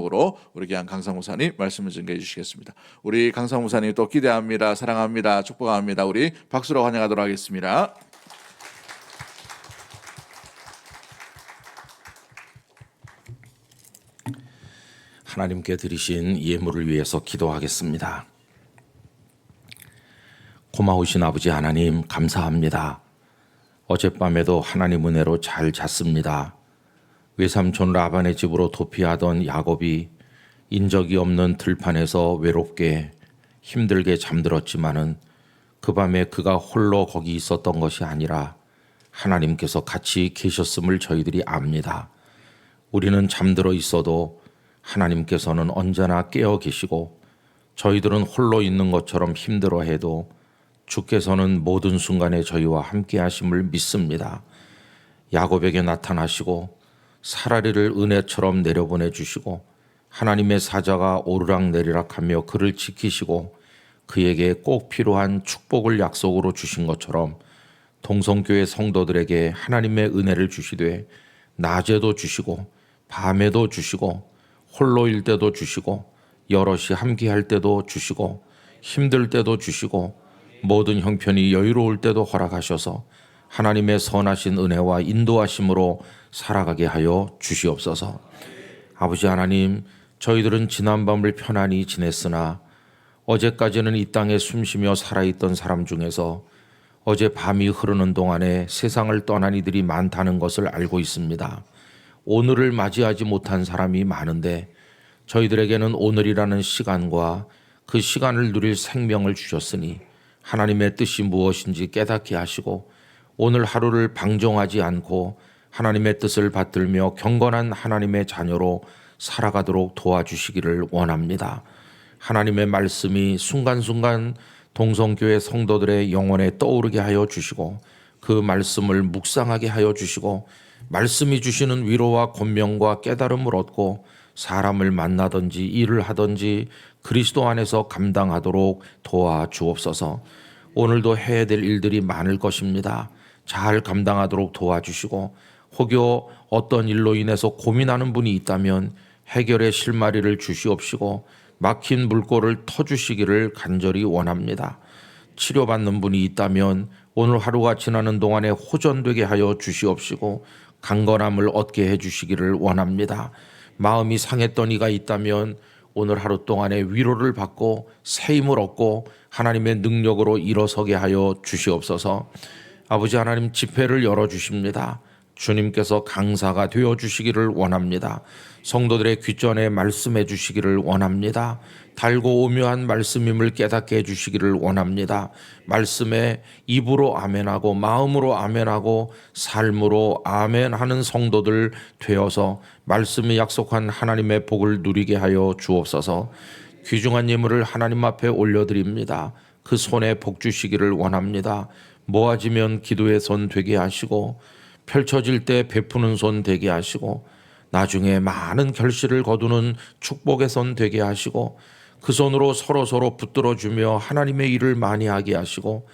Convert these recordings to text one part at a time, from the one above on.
제목으로 우리 귀한 강상 목사님 말씀을 증거해 주시겠습니다. 우리 강상 목사님 또 기대합니다. 사랑합니다. 축복합니다. 우리 박수로 환영하도록 하겠습니다. 하나님께 드리신 예물을 위해서 기도하겠습니다. 고마우신 아버지 하나님 감사합니다. 어젯밤에도 하나님 은혜로 잘 잤습니다. 외삼촌 라반의 집으로 도피하던 야곱이 인적이 없는 들판에서 외롭게 힘들게 잠들었지만은 그 밤에 그가 홀로 거기 있었던 것이 아니라 하나님께서 같이 계셨음을 저희들이 압니다. 우리는 잠들어 있어도 하나님께서는 언제나 깨어 계시고 저희들은 홀로 있는 것처럼 힘들어해도 주께서는 모든 순간에 저희와 함께 하심을 믿습니다. 야곱에게 나타나시고 사라리를 은혜처럼 내려보내 주시고 하나님의 사자가 오르락내리락하며 그를 지키시고 그에게 꼭 필요한 축복을 약속으로 주신 것처럼 동성교회 성도들에게 하나님의 은혜를 주시되 낮에도 주시고 밤에도 주시고 홀로일 때도 주시고 여럿이 함께할 때도 주시고 힘들 때도 주시고 모든 형편이 여유로울 때도 허락하셔서 하나님의 선하신 은혜와 인도하심으로 살아가게 하여 주시옵소서. 아버지 하나님, 저희들은 지난밤을 편안히 지냈으나 어제까지는 이 땅에 숨쉬며 살아있던 사람 중에서 어제 밤이 흐르는 동안에 세상을 떠난 이들이 많다는 것을 알고 있습니다. 오늘을 맞이하지 못한 사람이 많은데 저희들에게는 오늘이라는 시간과 그 시간을 누릴 생명을 주셨으니 하나님의 뜻이 무엇인지 깨닫게 하시고 오늘 하루를 방종하지 않고 하나님의 뜻을 받들며 경건한 하나님의 자녀로 살아가도록 도와주시기를 원합니다. 하나님의 말씀이 순간순간 동성교회 성도들의 영혼에 떠오르게 하여 주시고 그 말씀을 묵상하게 하여 주시고 말씀이 주시는 위로와 권명과 깨달음을 얻고 사람을 만나든지 일을 하든지 그리스도 안에서 감당하도록 도와주옵소서. 오늘도 해야 될 일들이 많을 것입니다. 잘 감당하도록 도와주시고 혹여 어떤 일로 인해서 고민하는 분이 있다면 해결의 실마리를 주시옵시고 막힌 물꼬를 터주시기를 간절히 원합니다. 치료받는 분이 있다면 오늘 하루가 지나는 동안에 호전되게 하여 주시옵시고 강건함을 얻게 해주시기를 원합니다. 마음이 상했던 이가 있다면 오늘 하루 동안에 위로를 받고 새 힘을 얻고 하나님의 능력으로 일어서게 하여 주시옵소서. 아버지 하나님, 집회를 열어주십니다. 주님께서 강사가 되어주시기를 원합니다. 성도들의 귀전에 말씀해 주시기를 원합니다. 달고 오묘한 말씀임을 깨닫게 해주시기를 원합니다. 말씀에 입으로 아멘하고 마음으로 아멘하고 삶으로 아멘하는 성도들 되어서 말씀이 약속한 하나님의 복을 누리게 하여 주옵소서. 귀중한 예물을 하나님 앞에 올려드립니다. 그 손에 복 주시기를 원합니다. 모아지면 기도의 손 되게 하시고 펼쳐질 때 베푸는 손 되게 하시고 나중에 많은 결실을 거두는 축복의 손 되게 하시고 그 손으로 서로 붙들어주며 하나님의 일을 많이 하게 하시고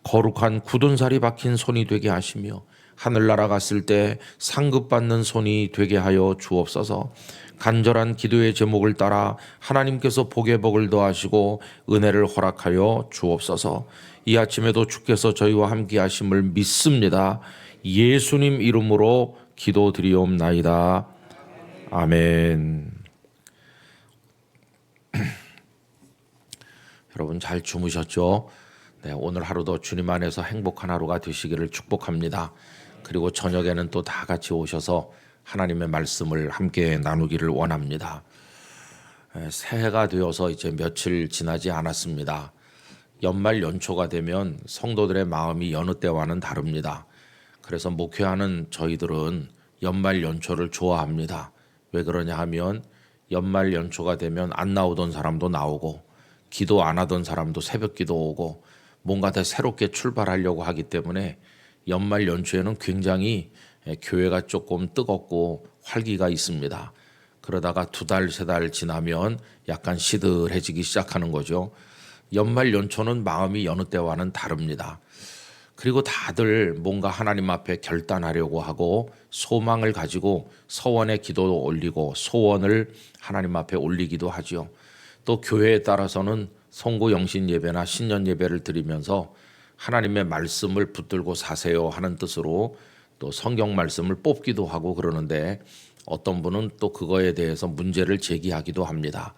거룩한 굳은 살이 박힌 손이 되게 하시며 하늘나라 갔을 때 상급받는 손이 되게 하여 주옵소서. 간절한 기도의 제목을 따라 하나님께서 복의 복을 더하시고 은혜를 허락하여 주옵소서. 이 아침에도 주께서 저희와 함께 하심을 믿습니다. 예수님 이름으로 기도드리옵나이다. 아멘. 여러분 잘 주무셨죠? 네, 오늘 하루도 주님 안에서 행복한 하루가 되시기를 축복합니다. 그리고 저녁에는 또 다 같이 오셔서 하나님의 말씀을 함께 나누기를 원합니다. 새해가 되어서 이제 며칠 지나지 않았습니다. 연말 연초가 되면 성도들의 마음이 여느 때와는 다릅니다. 그래서 목회하는 저희들은 연말 연초를 좋아합니다. 왜 그러냐 하면 연말 연초가 되면 안 나오던 사람도 나오고 기도 안 하던 사람도 새벽 기도 오고 뭔가 더 새롭게 출발하려고 하기 때문에 연말 연초에는 굉장히 교회가 조금 뜨겁고 활기가 있습니다. 그러다가 2달, 3달 지나면 약간 시들해지기 시작하는 거죠. 연말 연초는 마음이 여느 때와는 다릅니다. 그리고 다들 뭔가 하나님 앞에 결단하려고 하고 소망을 가지고 서원의 기도도 올리고 소원을 하나님 앞에 올리기도 하지요. 또 교회에 따라서는 성구 영신 예배나 신년 예배를 드리면서 하나님의 말씀을 붙들고 사세요 하는 뜻으로 또 성경 말씀을 뽑기도 하고 그러는데 어떤 분은 또 그거에 대해서 문제를 제기하기도 합니다.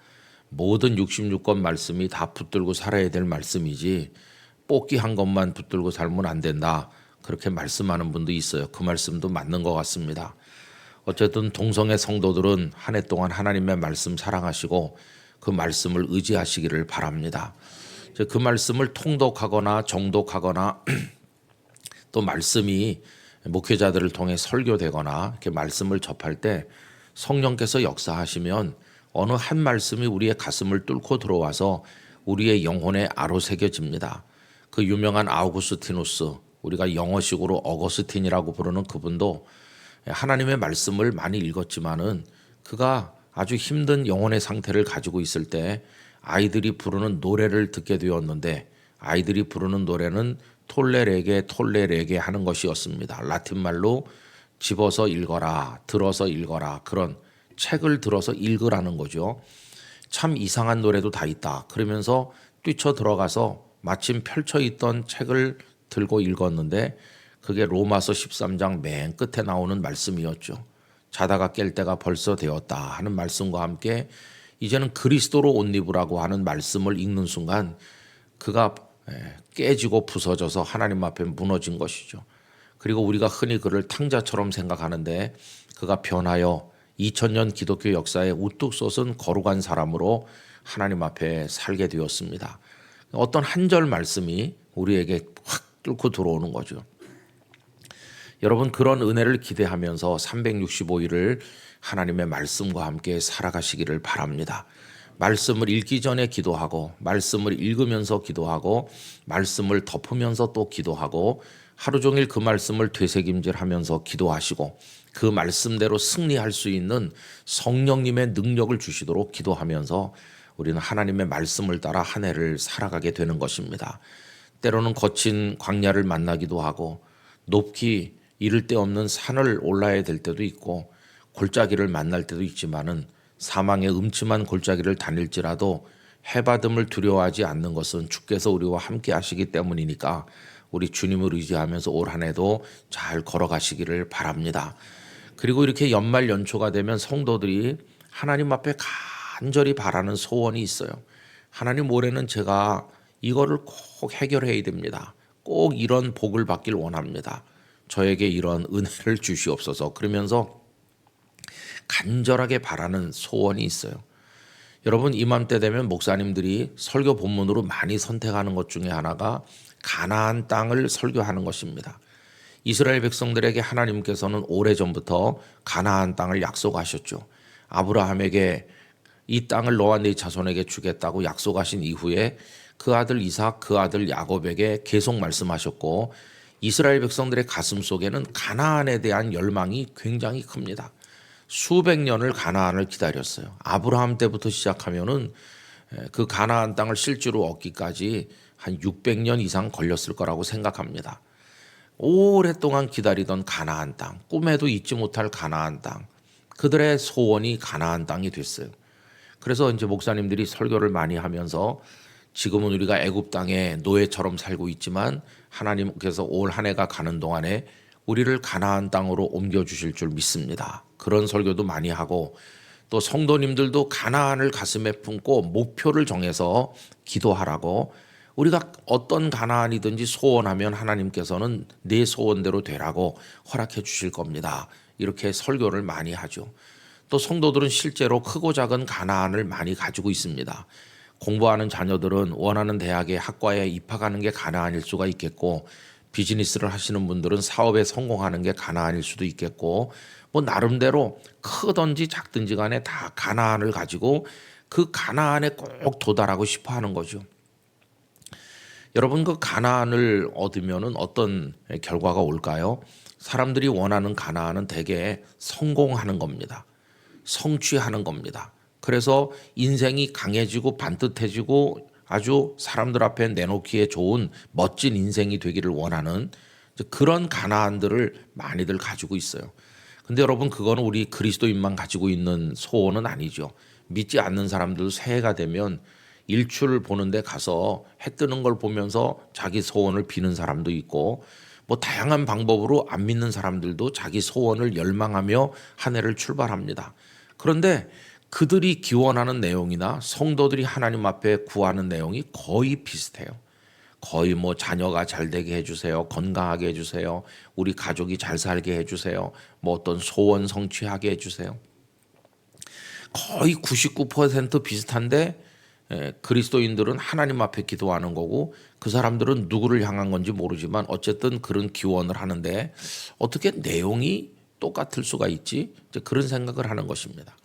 모든 66권 말씀이 다 붙들고 살아야 될 말씀이지 뽑기 한 것만 붙들고 살면 안 된다. 그렇게 말씀하는 분도 있어요. 그 말씀도 맞는 것 같습니다. 어쨌든 동성애 성도들은 한 해 동안 하나님의 말씀 사랑하시고 그 말씀을 의지하시기를 바랍니다. 그 말씀을 통독하거나 정독하거나 또 말씀이 목회자들을 통해 설교되거나 이렇게 말씀을 접할 때 성령께서 역사하시면 어느 한 말씀이 우리의 가슴을 뚫고 들어와서 우리의 영혼에 아로새겨집니다. 그 유명한 아우구스티누스, 우리가 영어식으로 어거스틴이라고 부르는 그분도 하나님의 말씀을 많이 읽었지만은 그가 아주 힘든 영혼의 상태를 가지고 있을 때 아이들이 부르는 노래를 듣게 되었는데 아이들이 부르는 노래는 톨레레게 하는 것이었습니다. 라틴 말로 집어서 읽어라, 들어서 읽어라, 그런 책을 들어서 읽으라는 거죠. 참 이상한 노래도 다 있다. 그러면서 뛰쳐 들어가서 마침 펼쳐 있던 책을 들고 읽었는데 그게 로마서 13장 맨 끝에 나오는 말씀이었죠. 자다가 깰 때가 벌써 되었다 하는 말씀과 함께 이제는 그리스도로 옷 입으라고 하는 말씀을 읽는 순간 그가 깨지고 부서져서 하나님 앞에 무너진 것이죠. 그리고 우리가 흔히 그를 탕자처럼 생각하는데 그가 변하여 2000년 기독교 역사에 우뚝 솟은 거룩한 사람으로 하나님 앞에 살게 되었습니다. 어떤 한 절 말씀이 우리에게 확 뚫고 들어오는 거죠. 여러분 그런 은혜를 기대하면서 365일을 하나님의 말씀과 함께 살아가시기를 바랍니다. 말씀을 읽기 전에 기도하고 말씀을 읽으면서 기도하고 말씀을 덮으면서 또 기도하고 하루 종일 그 말씀을 되새김질하면서 기도하시고 그 말씀대로 승리할 수 있는 성령님의 능력을 주시도록 기도하면서 우리는 하나님의 말씀을 따라 한 해를 살아가게 되는 것입니다. 때로는 거친 광야를 만나기도 하고 높이 이를 데 없는 산을 올라야 될 때도 있고 골짜기를 만날 때도 있지만은 사망의 음침한 골짜기를 다닐지라도 해받음을 두려워하지 않는 것은 주께서 우리와 함께 하시기 때문이니까 우리 주님을 의지하면서 올 한 해도 잘 걸어가시기를 바랍니다. 그리고 이렇게 연말 연초가 되면 성도들이 하나님 앞에 간절히 바라는 소원이 있어요. 하나님 올해는 제가 이거를 꼭 해결해야 됩니다. 꼭 이런 복을 받길 원합니다. 저에게 이런 은혜를 주시옵소서. 그러면서 간절하게 바라는 소원이 있어요. 여러분 이맘때 되면 목사님들이 설교 본문으로 많이 선택하는 것 중에 하나가 가나안 땅을 설교하는 것입니다. 이스라엘 백성들에게 하나님께서는 오래전부터 가나안 땅을 약속하셨죠. 아브라함에게 이 땅을 너와 네 자손에게 주겠다고 약속하신 이후에 그 아들 이삭, 그 아들 야곱에게 계속 말씀하셨고 이스라엘 백성들의 가슴 속에는 가나안에 대한 열망이 굉장히 큽니다. 수백 년을 가나안을 기다렸어요. 아브라함 때부터 시작하면은 그 가나안 땅을 실제로 얻기까지 한 600년 이상 걸렸을 거라고 생각합니다. 오랫동안 기다리던 가나안 땅, 꿈에도 잊지 못할 가나안 땅, 그들의 소원이 가나안 땅이 됐어요. 그래서 이제 목사님들이 설교를 많이 하면서 지금은 우리가 애굽 땅에 노예처럼 살고 있지만 하나님께서 올 한 해가 가는 동안에 우리를 가나안 땅으로 옮겨주실 줄 믿습니다. 그런 설교도 많이 하고 또 성도님들도 가나안을 가슴에 품고 목표를 정해서 기도하라고 우리가 어떤 가나안이든지 소원하면 하나님께서는 내 소원대로 되라고 허락해 주실 겁니다. 이렇게 설교를 많이 하죠. 또 성도들은 실제로 크고 작은 가나안을 많이 가지고 있습니다. 공부하는 자녀들은 원하는 대학에 학과에 입학하는 게 가나안일 수가 있겠고 비즈니스를 하시는 분들은 사업에 성공하는 게 가나안일 수도 있겠고 뭐 나름대로 크든지 작든지 간에 다 가나안을 가지고 그 가나안에 꼭 도달하고 싶어 하는 거죠. 여러분 그 가나안을 얻으면은 어떤 결과가 올까요? 사람들이 원하는 가나안은 대개 성공하는 겁니다. 성취하는 겁니다. 그래서 인생이 강해지고 반듯해지고 아주 사람들 앞에 내놓기에 좋은 멋진 인생이 되기를 원하는 그런 가나안들을 많이들 가지고 있어요. 근데 여러분, 그거는 우리 그리스도인만 가지고 있는 소원은 아니죠. 믿지 않는 사람들도 새해가 되면 일출을 보는데 가서 해 뜨는 걸 보면서 자기 소원을 비는 사람도 있고, 뭐 다양한 방법으로 안 믿는 사람들도 자기 소원을 열망하며 한 해를 출발합니다. 그런데 그들이 기원하는 내용이나 성도들이 하나님 앞에 구하는 내용이 거의 비슷해요. 거의 뭐 자녀가 잘 되게 해주세요, 건강하게 해주세요, 우리 가족이 잘 살게 해주세요, 뭐 어떤 소원 성취하게 해주세요. 거의 99% 비슷한데 그리스도인들은 하나님 앞에 기도하는 거고, 그 사람들은 누구를 향한 건지 모르지만 어쨌든 그런 기원을 하는데 어떻게 내용이 똑같을 수가 있지? 이제 그런 생각을 하는 것입니다.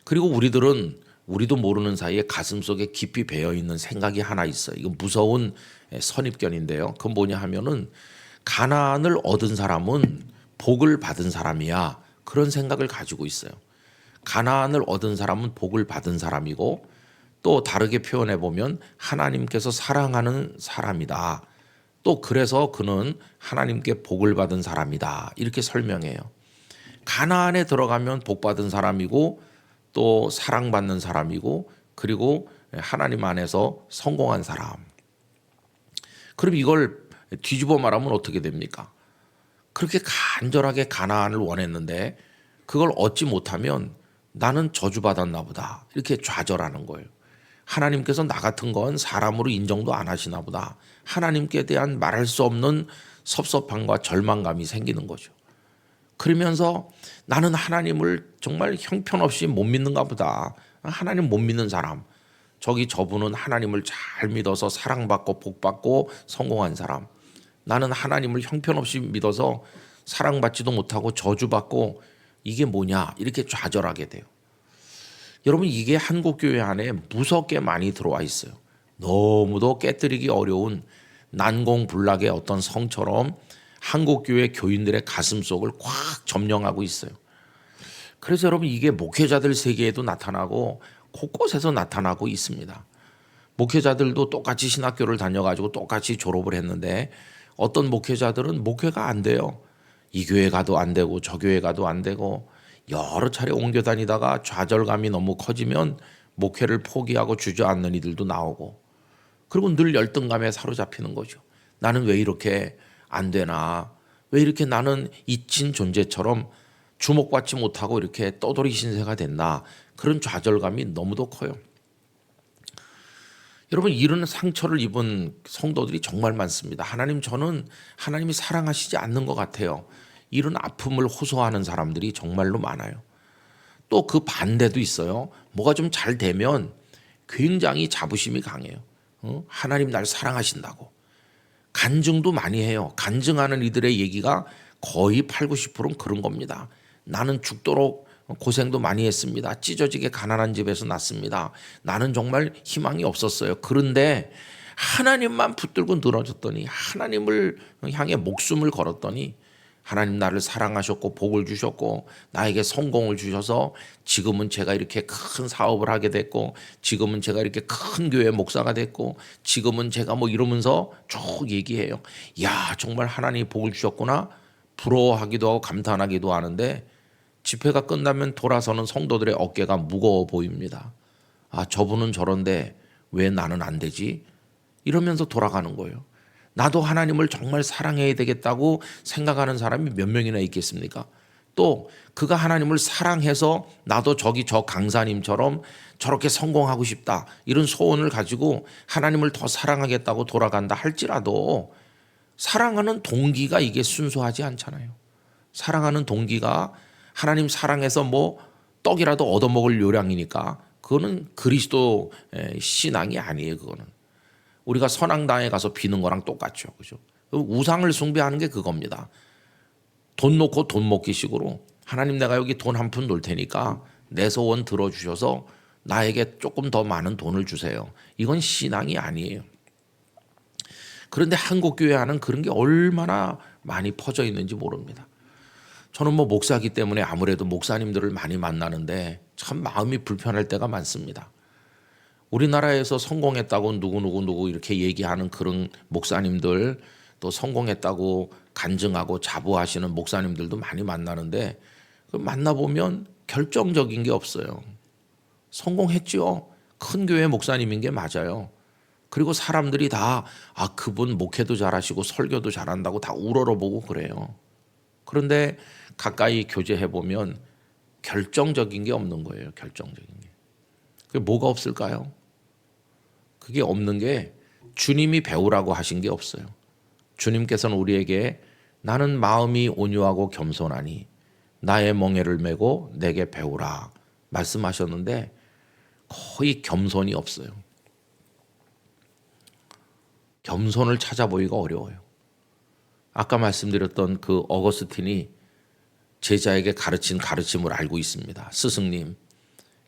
그리고 우리도 모르는 사이에 가슴속에 깊이 배어있는 생각이 하나 있어요. 이건 무서운 선입견인데요. 그건 뭐냐 하면은 가나안을 얻은 사람은 복을 받은 사람이야, 그런 생각을 가지고 있어요. 가나안을 얻은 사람은 복을 받은 사람이고, 또 다르게 표현해 보면 하나님께서 사랑하는 사람이다. 또 그래서 그는 하나님께 복을 받은 사람이다, 이렇게 설명해요. 가나안에 들어가면 복 받은 사람이고, 또 사랑받는 사람이고, 그리고 하나님 안에서 성공한 사람. 그럼 이걸 뒤집어 말하면 어떻게 됩니까? 그렇게 간절하게 가나안을 원했는데 그걸 얻지 못하면 나는 저주받았나 보다, 이렇게 좌절하는 거예요. 하나님께서 나 같은 건 사람으로 인정도 안 하시나 보다, 하나님께 대한 말할 수 없는 섭섭함과 절망감이 생기는 거죠. 그러면서 나는 하나님을 정말 형편없이 못 믿는가 보다, 하나님 못 믿는 사람, 저분은 하나님을 잘 믿어서 사랑받고 복받고 성공한 사람, 나는 하나님을 형편없이 믿어서 사랑받지도 못하고 저주받고, 이게 뭐냐, 이렇게 좌절하게 돼요. 여러분, 이게 한국교회 안에 무섭게 많이 들어와 있어요. 너무도 깨뜨리기 어려운 난공불락의 어떤 성처럼 한국교회 교인들의 가슴속을 꽉 점령하고 있어요. 그래서 여러분, 이게 목회자들 세계에도 나타나고 곳곳에서 나타나고 있습니다. 목회자들도 똑같이 신학교를 다녀가지고 똑같이 졸업을 했는데 어떤 목회자들은 목회가 안 돼요. 이 교회 가도 안 되고 저 교회 가도 안 되고, 여러 차례 옮겨 다니다가 좌절감이 너무 커지면 목회를 포기하고 주저앉는 이들도 나오고, 그리고 늘 열등감에 사로잡히는 거죠. 나는 왜 이렇게 안 되나, 왜 이렇게 나는 잊힌 존재처럼 주목받지 못하고 이렇게 떠돌이 신세가 됐나, 그런 좌절감이 너무도 커요. 여러분, 이런 상처를 입은 성도들이 정말 많습니다. 하나님, 저는 하나님이 사랑하시지 않는 것 같아요, 이런 아픔을 호소하는 사람들이 정말로 많아요. 또 그 반대도 있어요. 뭐가 좀 잘 되면 굉장히 자부심이 강해요. 하나님 날 사랑하신다고 간증도 많이 해요. 간증하는 이들의 얘기가 거의 8, 90%는 그런 겁니다. 나는 죽도록 고생도 많이 했습니다. 찢어지게 가난한 집에서 났습니다. 나는 정말 희망이 없었어요. 그런데 하나님만 붙들고 늘어졌더니, 하나님을 향해 목숨을 걸었더니 하나님 나를 사랑하셨고 복을 주셨고 나에게 성공을 주셔서 지금은 제가 이렇게 큰 사업을 하게 됐고, 지금은 제가 이렇게 큰 교회 목사가 됐고, 지금은 제가 뭐 이러면서 쭉 얘기해요. 야, 정말 하나님이 복을 주셨구나, 부러워하기도 하고 감탄하기도 하는데 집회가 끝나면 돌아서는 성도들의 어깨가 무거워 보입니다. 아, 저분은 저런데 왜 나는 안 되지? 이러면서 돌아가는 거예요. 나도 하나님을 정말 사랑해야 되겠다고 생각하는 사람이 몇 명이나 있겠습니까? 또 그가 하나님을 사랑해서 나도 저 강사님처럼 저렇게 성공하고 싶다, 이런 소원을 가지고 하나님을 더 사랑하겠다고 돌아간다 할지라도 사랑하는 동기가 이게 순수하지 않잖아요. 사랑하는 동기가 하나님 사랑해서 뭐 떡이라도 얻어먹을 요량이니까 그거는 그리스도 신앙이 아니에요. 그거는 우리가 선앙당에 가서 비는 거랑 똑같죠. 그죠? 우상을 숭배하는 게 그겁니다. 돈 놓고 돈 먹기식으로, 하나님 내가 여기 돈 한 푼 놓을 테니까 내 소원 들어주셔서 나에게 조금 더 많은 돈을 주세요. 이건 신앙이 아니에요. 그런데 한국교회 안은 그런 게 얼마나 많이 퍼져 있는지 모릅니다. 저는 뭐 목사기 때문에 아무래도 목사님들을 많이 만나는데 참 마음이 불편할 때가 많습니다. 우리나라에서 성공했다고 누구 이렇게 얘기하는 그런 목사님들, 또 성공했다고 간증하고 자부하시는 목사님들도 많이 만나는데, 그 만나보면 결정적인 게 없어요. 성공했지요. 큰 교회 목사님인 게 맞아요. 그리고 사람들이 다 그분 목회도 잘하시고 설교도 잘한다고 다 우러러보고 그래요. 그런데 가까이 교제해 보면 결정적인 게 없는 거예요. 결정적인 게. 그게 뭐가 없을까요? 그게 없는 게 주님이 배우라고 하신 게 없어요. 주님께서는 우리에게 나는 마음이 온유하고 겸손하니 나의 멍에를 메고 내게 배우라 말씀하셨는데 거의 겸손이 없어요. 겸손을 찾아보기가 어려워요. 아까 말씀드렸던 그 어거스틴이 제자에게 가르친 가르침을 알고 있습니다. 스승님,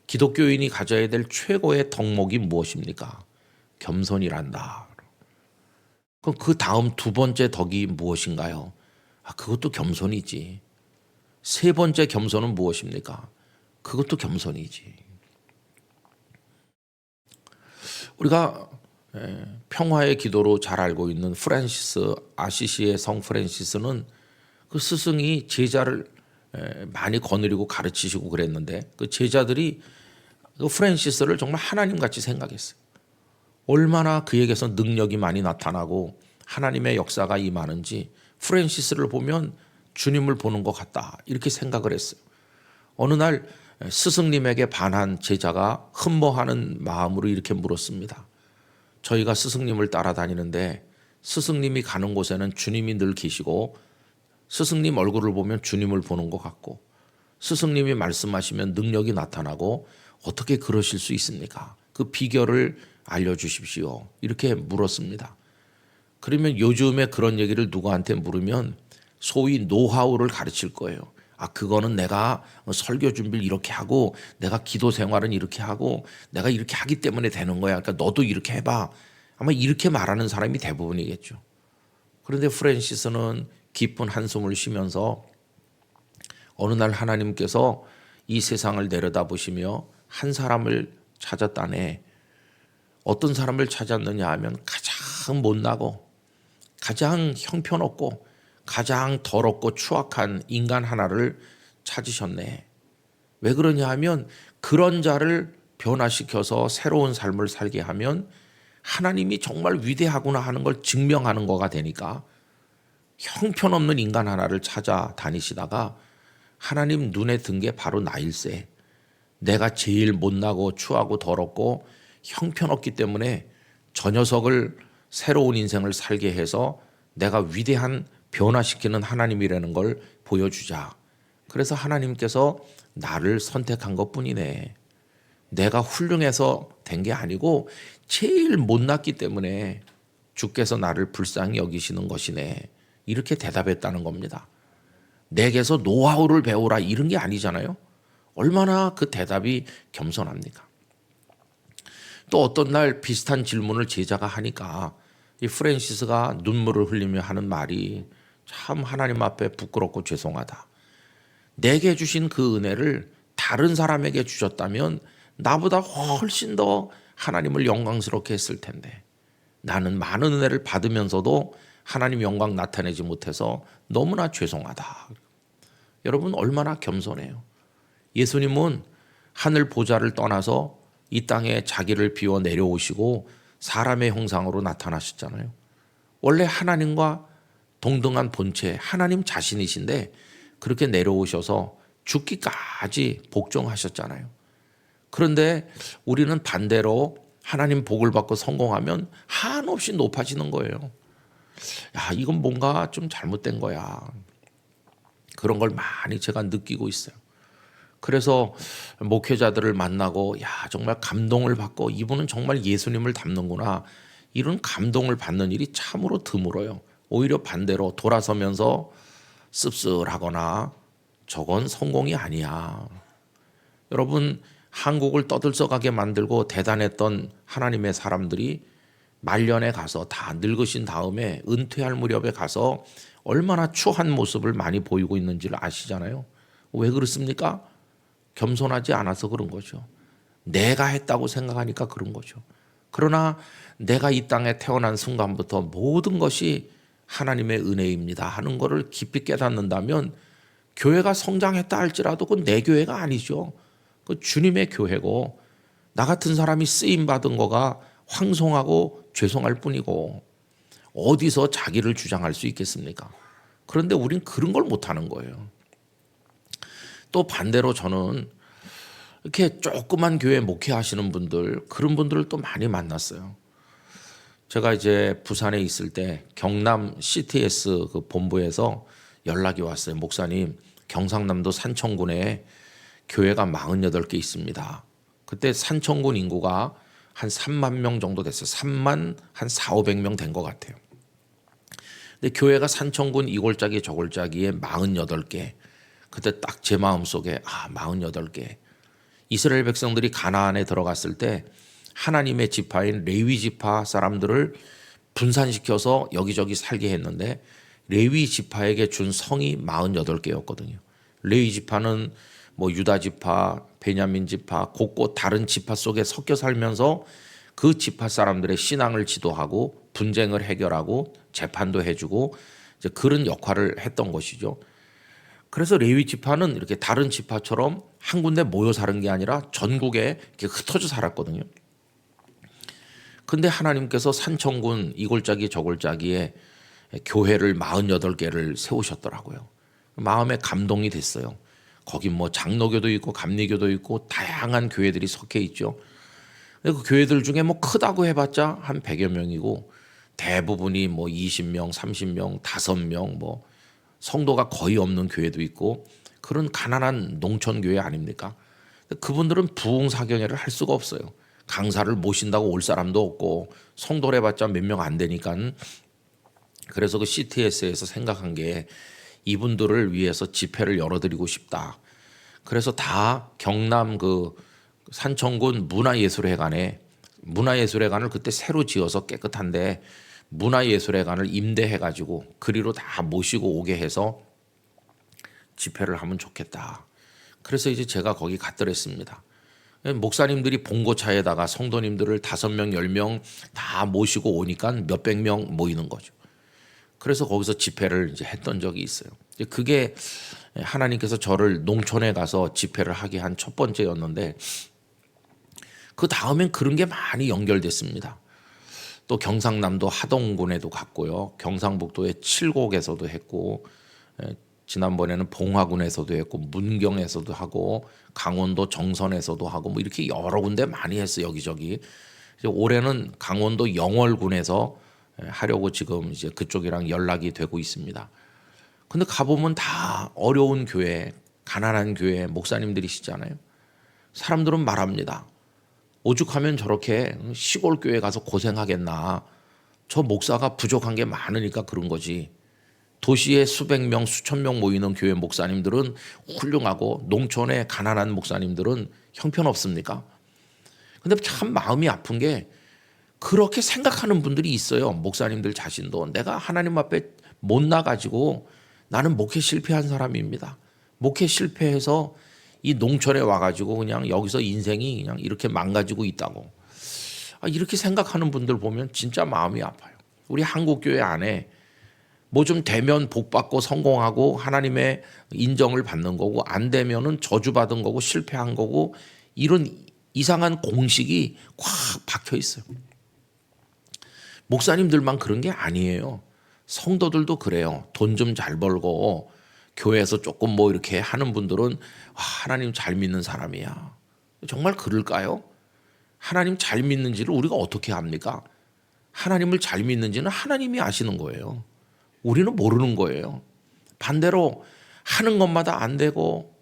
기독교인이 가져야 될 최고의 덕목이 무엇입니까? 겸손이란다. 그럼 그 다음 두 번째 덕이 무엇인가요? 그것도 겸손이지. 세 번째 겸손은 무엇입니까? 그것도 겸손이지. 우리가 평화의 기도로 잘 알고 있는 프란시스, 아시시의 성 프란시스는 그 스승이 제자를 많이 거느리고 가르치시고 그랬는데 그 제자들이 그 프란시스를 정말 하나님같이 생각했어요. 얼마나 그에게서 능력이 많이 나타나고 하나님의 역사가 임하는지 프란시스를 보면 주님을 보는 것 같다 이렇게 생각을 했어요. 어느 날 스승님에게 반한 제자가 흠모하는 마음으로 이렇게 물었습니다. 저희가 스승님을 따라다니는데 스승님이 가는 곳에는 주님이 늘 계시고 스승님 얼굴을 보면 주님을 보는 것 같고 스승님이 말씀하시면 능력이 나타나고 어떻게 그러실 수 있습니까? 그 비결을 알려주십시오. 이렇게 물었습니다. 그러면 요즘에 그런 얘기를 누구한테 물으면 소위 노하우를 가르칠 거예요. 그거는 내가 설교 준비를 이렇게 하고 내가 기도 생활은 이렇게 하고 내가 이렇게 하기 때문에 되는 거야. 그러니까 너도 이렇게 해봐. 아마 이렇게 말하는 사람이 대부분이겠죠. 그런데 프란시스는 깊은 한숨을 쉬면서 어느 날 하나님께서 이 세상을 내려다보시며 한 사람을 찾았다네. 어떤 사람을 찾았느냐 하면 가장 못나고 가장 형편없고 가장 더럽고 추악한 인간 하나를 찾으셨네. 왜 그러냐 하면 그런 자를 변화시켜서 새로운 삶을 살게 하면 하나님이 정말 위대하구나 하는 걸 증명하는 거가 되니까 형편없는 인간 하나를 찾아다니시다가 하나님 눈에 든 게 바로 나일세. 내가 제일 못나고 추하고 더럽고 형편없기 때문에 저 녀석을 새로운 인생을 살게 해서 내가 위대한 변화시키는 하나님이라는 걸 보여주자. 그래서 하나님께서 나를 선택한 것뿐이네. 내가 훌륭해서 된 게 아니고 제일 못났기 때문에 주께서 나를 불쌍히 여기시는 것이네. 이렇게 대답했다는 겁니다. 내게서 노하우를 배우라 이런 게 아니잖아요. 얼마나 그 대답이 겸손합니까? 또 어떤 날 비슷한 질문을 제자가 하니까 이 프란시스가 눈물을 흘리며 하는 말이 참 하나님 앞에 부끄럽고 죄송하다. 내게 주신 그 은혜를 다른 사람에게 주셨다면 나보다 훨씬 더 하나님을 영광스럽게 했을 텐데 나는 많은 은혜를 받으면서도 하나님 영광 나타내지 못해서 너무나 죄송하다. 여러분 얼마나 겸손해요. 예수님은 하늘 보좌를 떠나서 이 땅에 자기를 비워 내려오시고 사람의 형상으로 나타나셨잖아요. 원래 하나님과 동등한 본체 하나님 자신이신데 그렇게 내려오셔서 죽기까지 복종하셨잖아요. 그런데 우리는 반대로 하나님 복을 받고 성공하면 한없이 높아지는 거예요. 이건 뭔가 좀 잘못된 거야. 그런 걸 많이 제가 느끼고 있어요. 그래서 목회자들을 만나고 정말 감동을 받고 이분은 정말 예수님을 닮는구나. 이런 감동을 받는 일이 참으로 드물어요. 오히려 반대로 돌아서면서 씁쓸하거나 저건 성공이 아니야. 여러분 한국을 떠들썩하게 만들고 대단했던 하나님의 사람들이 말년에 가서 다 늙으신 다음에 은퇴할 무렵에 가서 얼마나 추한 모습을 많이 보이고 있는지를 아시잖아요. 왜 그렇습니까? 겸손하지 않아서 그런 거죠. 내가 했다고 생각하니까 그런 거죠. 그러나 내가 이 땅에 태어난 순간부터 모든 것이 하나님의 은혜입니다 하는 것을 깊이 깨닫는다면 교회가 성장했다 할지라도 그건 내 교회가 아니죠. 그 주님의 교회고 나 같은 사람이 쓰임 받은 거가 황송하고 죄송할 뿐이고 어디서 자기를 주장할 수 있겠습니까? 그런데 우린 그런 걸 못하는 거예요. 또 반대로 저는 이렇게 조그만 교회 목회하시는 분들, 그런 분들을 또 많이 만났어요. 제가 이제 부산에 있을 때 경남 CTS 그 본부에서 연락이 왔어요. 목사님, 경상남도 산청군에 교회가 48개 있습니다. 그때 산청군 인구가 한 3만 명 정도 됐어요. 3만 한 4, 500명 된 것 같아요. 근데 교회가 산청군 이골짜기 저골짜기에 48개. 그때 딱 제 마음속에 48개. 이스라엘 백성들이 가나안에 들어갔을 때 하나님의 지파인 레위 지파 사람들을 분산시켜서 여기저기 살게 했는데 레위 지파에게 준 성이 48개였거든요. 레위 지파는 뭐 유다 지파, 베냐민 지파, 곳곳 다른 지파 속에 섞여 살면서 그 지파 사람들의 신앙을 지도하고 분쟁을 해결하고 재판도 해주고 이제 그런 역할을 했던 것이죠. 그래서 레위 지파는 이렇게 다른 지파처럼 한 군데 모여 사는 게 아니라 전국에 이렇게 흩어져 살았거든요. 근데 하나님께서 산청군 이골짜기 저골짜기에 교회를 48개를 세우셨더라고요. 마음에 감동이 됐어요. 거기 뭐 장로교도 있고 감리교도 있고 다양한 교회들이 섞여 있죠. 그 교회들 중에 뭐 크다고 해봤자 한 100여 명이고 대부분이 뭐 20명, 30명, 5명 뭐 성도가 거의 없는 교회도 있고 그런 가난한 농촌 교회 아닙니까? 그분들은 부흥사경회를 할 수가 없어요. 강사를 모신다고 올 사람도 없고 성도를 해봤자 몇 명 안 되니까. 그래서 그 CTS에서 생각한 게 이분들을 위해서 집회를 열어드리고 싶다. 그래서 다 경남 그 산청군 문화예술회관에 문화예술회관을 그때 새로 지어서 깨끗한데 문화예술회관을 임대해가지고 그리로 다 모시고 오게 해서 집회를 하면 좋겠다. 그래서 이제 제가 거기 갔더랬습니다. 목사님들이 봉고차에다가 성도님들을 5명, 10명 다 모시고 오니까 몇백 명 모이는 거죠. 그래서 거기서 집회를 이제 했던 적이 있어요. 그게 하나님께서 저를 농촌에 가서 집회를 하게 한 첫 번째였는데 그 다음엔 그런 게 많이 연결됐습니다. 또 경상남도 하동군에도 갔고요. 경상북도의 칠곡에서도 했고 지난번에는 봉화군에서도 했고 문경에서도 하고 강원도 정선에서도 하고 뭐 이렇게 여러 군데 많이 했어요. 여기저기. 이제 올해는 강원도 영월군에서 하려고 지금 이제 그쪽이랑 연락이 되고 있습니다. 근데 가보면 다 어려운 교회, 가난한 교회 목사님들이시잖아요. 사람들은 말합니다. 오죽하면 저렇게 시골 교회 가서 고생하겠나. 저 목사가 부족한 게 많으니까 그런 거지. 도시에 수백 명, 수천 명 모이는 교회 목사님들은 훌륭하고 농촌의 가난한 목사님들은 형편없습니까? 근데 참 마음이 아픈 게 그렇게 생각하는 분들이 있어요. 목사님들 자신도 내가 하나님 앞에 못 나가지고 나는 목회 실패한 사람입니다. 목회 실패해서 이 농촌에 와가지고 그냥 여기서 인생이 그냥 이렇게 망가지고 있다고. 이렇게 생각하는 분들 보면 진짜 마음이 아파요. 우리 한국교회 안에 뭐 좀 되면 복받고 성공하고 하나님의 인정을 받는 거고 안 되면은 저주받은 거고 실패한 거고 이런 이상한 공식이 꽉 박혀 있어요. 목사님들만 그런 게 아니에요. 성도들도 그래요. 돈 좀 잘 벌고 교회에서 조금 뭐 이렇게 하는 분들은 하나님 잘 믿는 사람이야. 정말 그럴까요? 하나님 잘 믿는지를 우리가 어떻게 합니까? 하나님을 잘 믿는지는 하나님이 아시는 거예요. 우리는 모르는 거예요. 반대로 하는 것마다 안 되고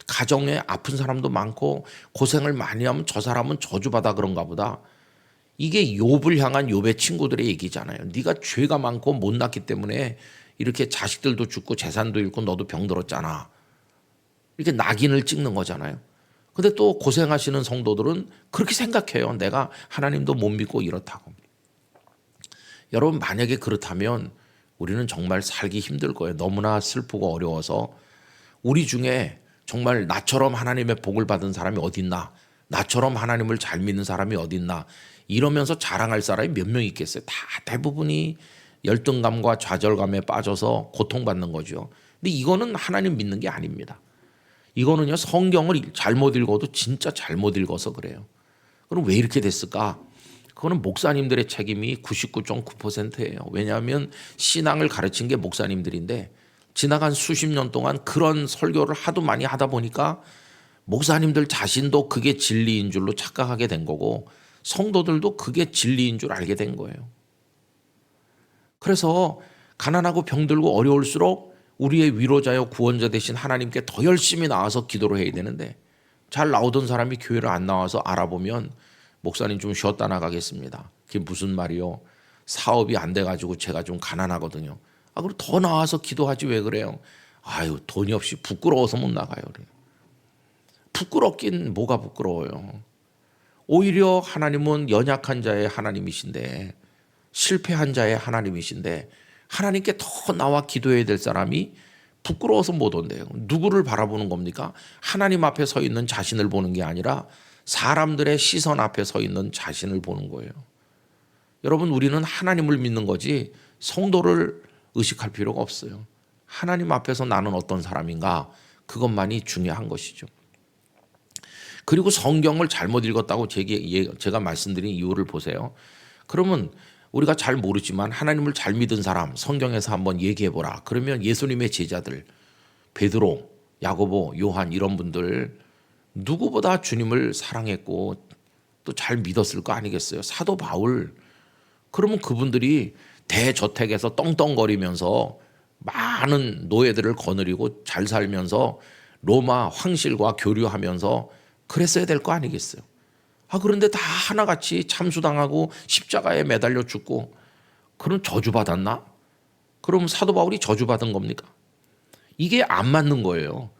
가정에 아픈 사람도 많고 고생을 많이 하면 저 사람은 저주받아 그런가 보다. 이게 욥을 향한 욥의 친구들의 얘기잖아요. 네가 죄가 많고 못났기 때문에 이렇게 자식들도 죽고 재산도 잃고 너도 병들었잖아. 이렇게 낙인을 찍는 거잖아요. 근데 또 고생하시는 성도들은 그렇게 생각해요. 내가 하나님도 못 믿고 이렇다고. 여러분 만약에 그렇다면 우리는 정말 살기 힘들 거예요. 너무나 슬프고 어려워서 우리 중에 정말 나처럼 하나님의 복을 받은 사람이 어디 있나 나처럼 하나님을 잘 믿는 사람이 어딨나 이러면서 자랑할 사람이 몇 명 있겠어요. 다 대부분이 열등감과 좌절감에 빠져서 고통받는 거죠. 근데 이거는 하나님 믿는 게 아닙니다. 이거는요, 성경을 잘못 읽어도 진짜 잘못 읽어서 그래요. 그럼 왜 이렇게 됐을까? 그거는 목사님들의 책임이 99.9%예요. 왜냐하면 신앙을 가르친 게 목사님들인데 지나간 수십 년 동안 그런 설교를 하도 많이 하다 보니까 목사님들 자신도 그게 진리인 줄로 착각하게 된 거고 성도들도 그게 진리인 줄 알게 된 거예요. 그래서 가난하고 병들고 어려울수록 우리의 위로자여 구원자 되신 하나님께 더 열심히 나와서 기도를 해야 되는데 잘 나오던 사람이 교회를 안 나와서 알아보면 목사님 좀 쉬었다 나가겠습니다. 그게 무슨 말이요? 사업이 안 돼가지고 제가 좀 가난하거든요. 그럼 더 나와서 기도하지 왜 그래요? 아유, 돈이 없이 부끄러워서 못 나가요. 그래요. 부끄럽긴 뭐가 부끄러워요. 오히려 하나님은 연약한 자의 하나님이신데 실패한 자의 하나님이신데 하나님께 더 나와 기도해야 될 사람이 부끄러워서 못 온대요. 누구를 바라보는 겁니까? 하나님 앞에 서 있는 자신을 보는 게 아니라 사람들의 시선 앞에 서 있는 자신을 보는 거예요. 여러분, 우리는 하나님을 믿는 거지 성도를 의식할 필요가 없어요. 하나님 앞에서 나는 어떤 사람인가, 그것만이 중요한 것이죠. 그리고 성경을 잘못 읽었다고 제가 말씀드린 이유를 보세요. 그러면 우리가 잘 모르지만 하나님을 잘 믿은 사람 성경에서 한번 얘기해보라. 그러면 예수님의 제자들 베드로, 야고보, 요한 이런 분들 누구보다 주님을 사랑했고 또 잘 믿었을 거 아니겠어요. 사도 바울, 그러면 그분들이 대저택에서 떵떵거리면서 많은 노예들을 거느리고 잘 살면서 로마 황실과 교류하면서 그랬어야 될 거 아니겠어요. 그런데 다 하나같이 참수당하고 십자가에 매달려 죽고, 그럼 저주받았나? 그럼 사도 바울이 저주받은 겁니까? 이게 안 맞는 거예요.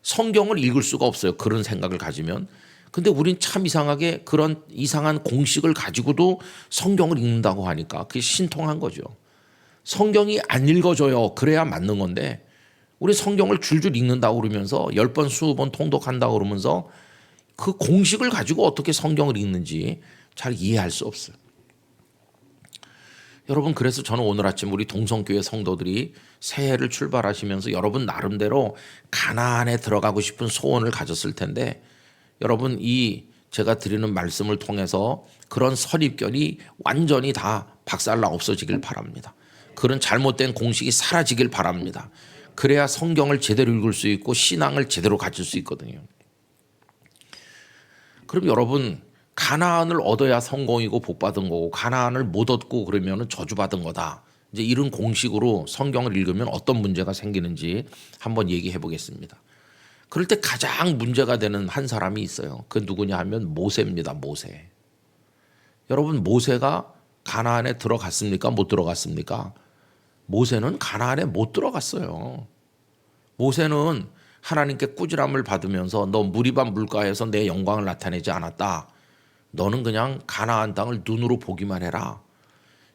성경을 읽을 수가 없어요. 그런 생각을 가지면. 근데 우린 참 이상하게 그런 이상한 공식을 가지고도 성경을 읽는다고 하니까 그게 신통한 거죠. 성경이 안 읽어져요. 그래야 맞는 건데 우리 성경을 줄줄 읽는다고 그러면서 10번 20번 통독한다고 그러면서 그 공식을 가지고 어떻게 성경을 읽는지 잘 이해할 수 없어요. 여러분, 그래서 저는 오늘 아침 우리 동성교회 성도들이 새해를 출발하시면서 여러분 나름대로 가나안에 들어가고 싶은 소원을 가졌을 텐데, 여러분 이 제가 드리는 말씀을 통해서 그런 선입견이 완전히 다 박살나 없어지길 바랍니다. 그런 잘못된 공식이 사라지길 바랍니다. 그래야 성경을 제대로 읽을 수 있고 신앙을 제대로 가질 수 있거든요. 그럼 여러분, 가나안을 얻어야 성공이고 복받은 거고 가나안을 못 얻고 그러면 저주받은 거다. 이제 이런 공식으로 성경을 읽으면 어떤 문제가 생기는지 한번 얘기해 보겠습니다. 그럴 때 가장 문제가 되는 한 사람이 있어요. 그 누구냐 하면 모세입니다. 모세. 여러분, 모세가 가나안에 들어갔습니까? 못 들어갔습니까? 모세는 가나안에 못 들어갔어요. 모세는 하나님께 꾸지람을 받으면서 너 무리바 물가에서 내 영광을 나타내지 않았다. 너는 그냥 가나안 땅을 눈으로 보기만 해라.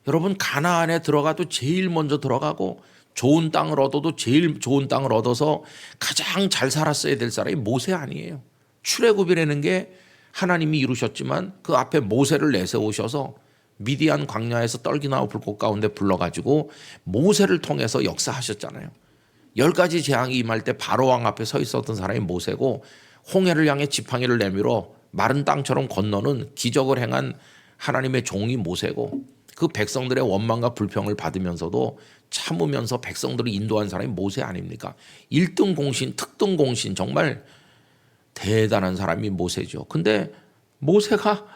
여러분, 가나안에 들어가도 제일 먼저 들어가고 좋은 땅을 얻어도 제일 좋은 땅을 얻어서 가장 잘 살았어야 될 사람이 모세 아니에요. 출애굽이라는 게 하나님이 이루셨지만 그 앞에 모세를 내세우셔서 미디안 광야에서 떨기나무 불꽃 가운데 불러가지고 모세를 통해서 역사하셨잖아요. 10가지 재앙이 임할 때 바로왕 앞에 서 있었던 사람이 모세고, 홍해를 향해 지팡이를 내밀어 마른 땅처럼 건너는 기적을 행한 하나님의 종이 모세고, 그 백성들의 원망과 불평을 받으면서도 참으면서 백성들을 인도한 사람이 모세 아닙니까? 1등 공신, 특등 공신, 정말 대단한 사람이 모세죠. 근데 모세가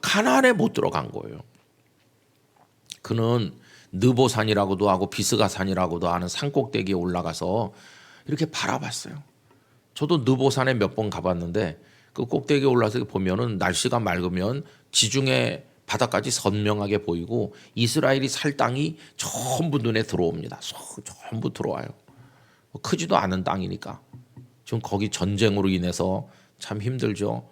가나안에 못 들어간 거예요. 그는 느보산이라고도 하고 비스가산이라고도 하는 산꼭대기에 올라가서 이렇게 바라봤어요. 저도 느보산에 몇 번 가봤는데 그 꼭대기에 올라서 보면은 날씨가 맑으면 지중해 바다까지 선명하게 보이고 이스라엘이 살 땅이 전부 눈에 들어옵니다. 전부 들어와요. 크지도 않은 땅이니까. 지금 거기 전쟁으로 인해서 참 힘들죠.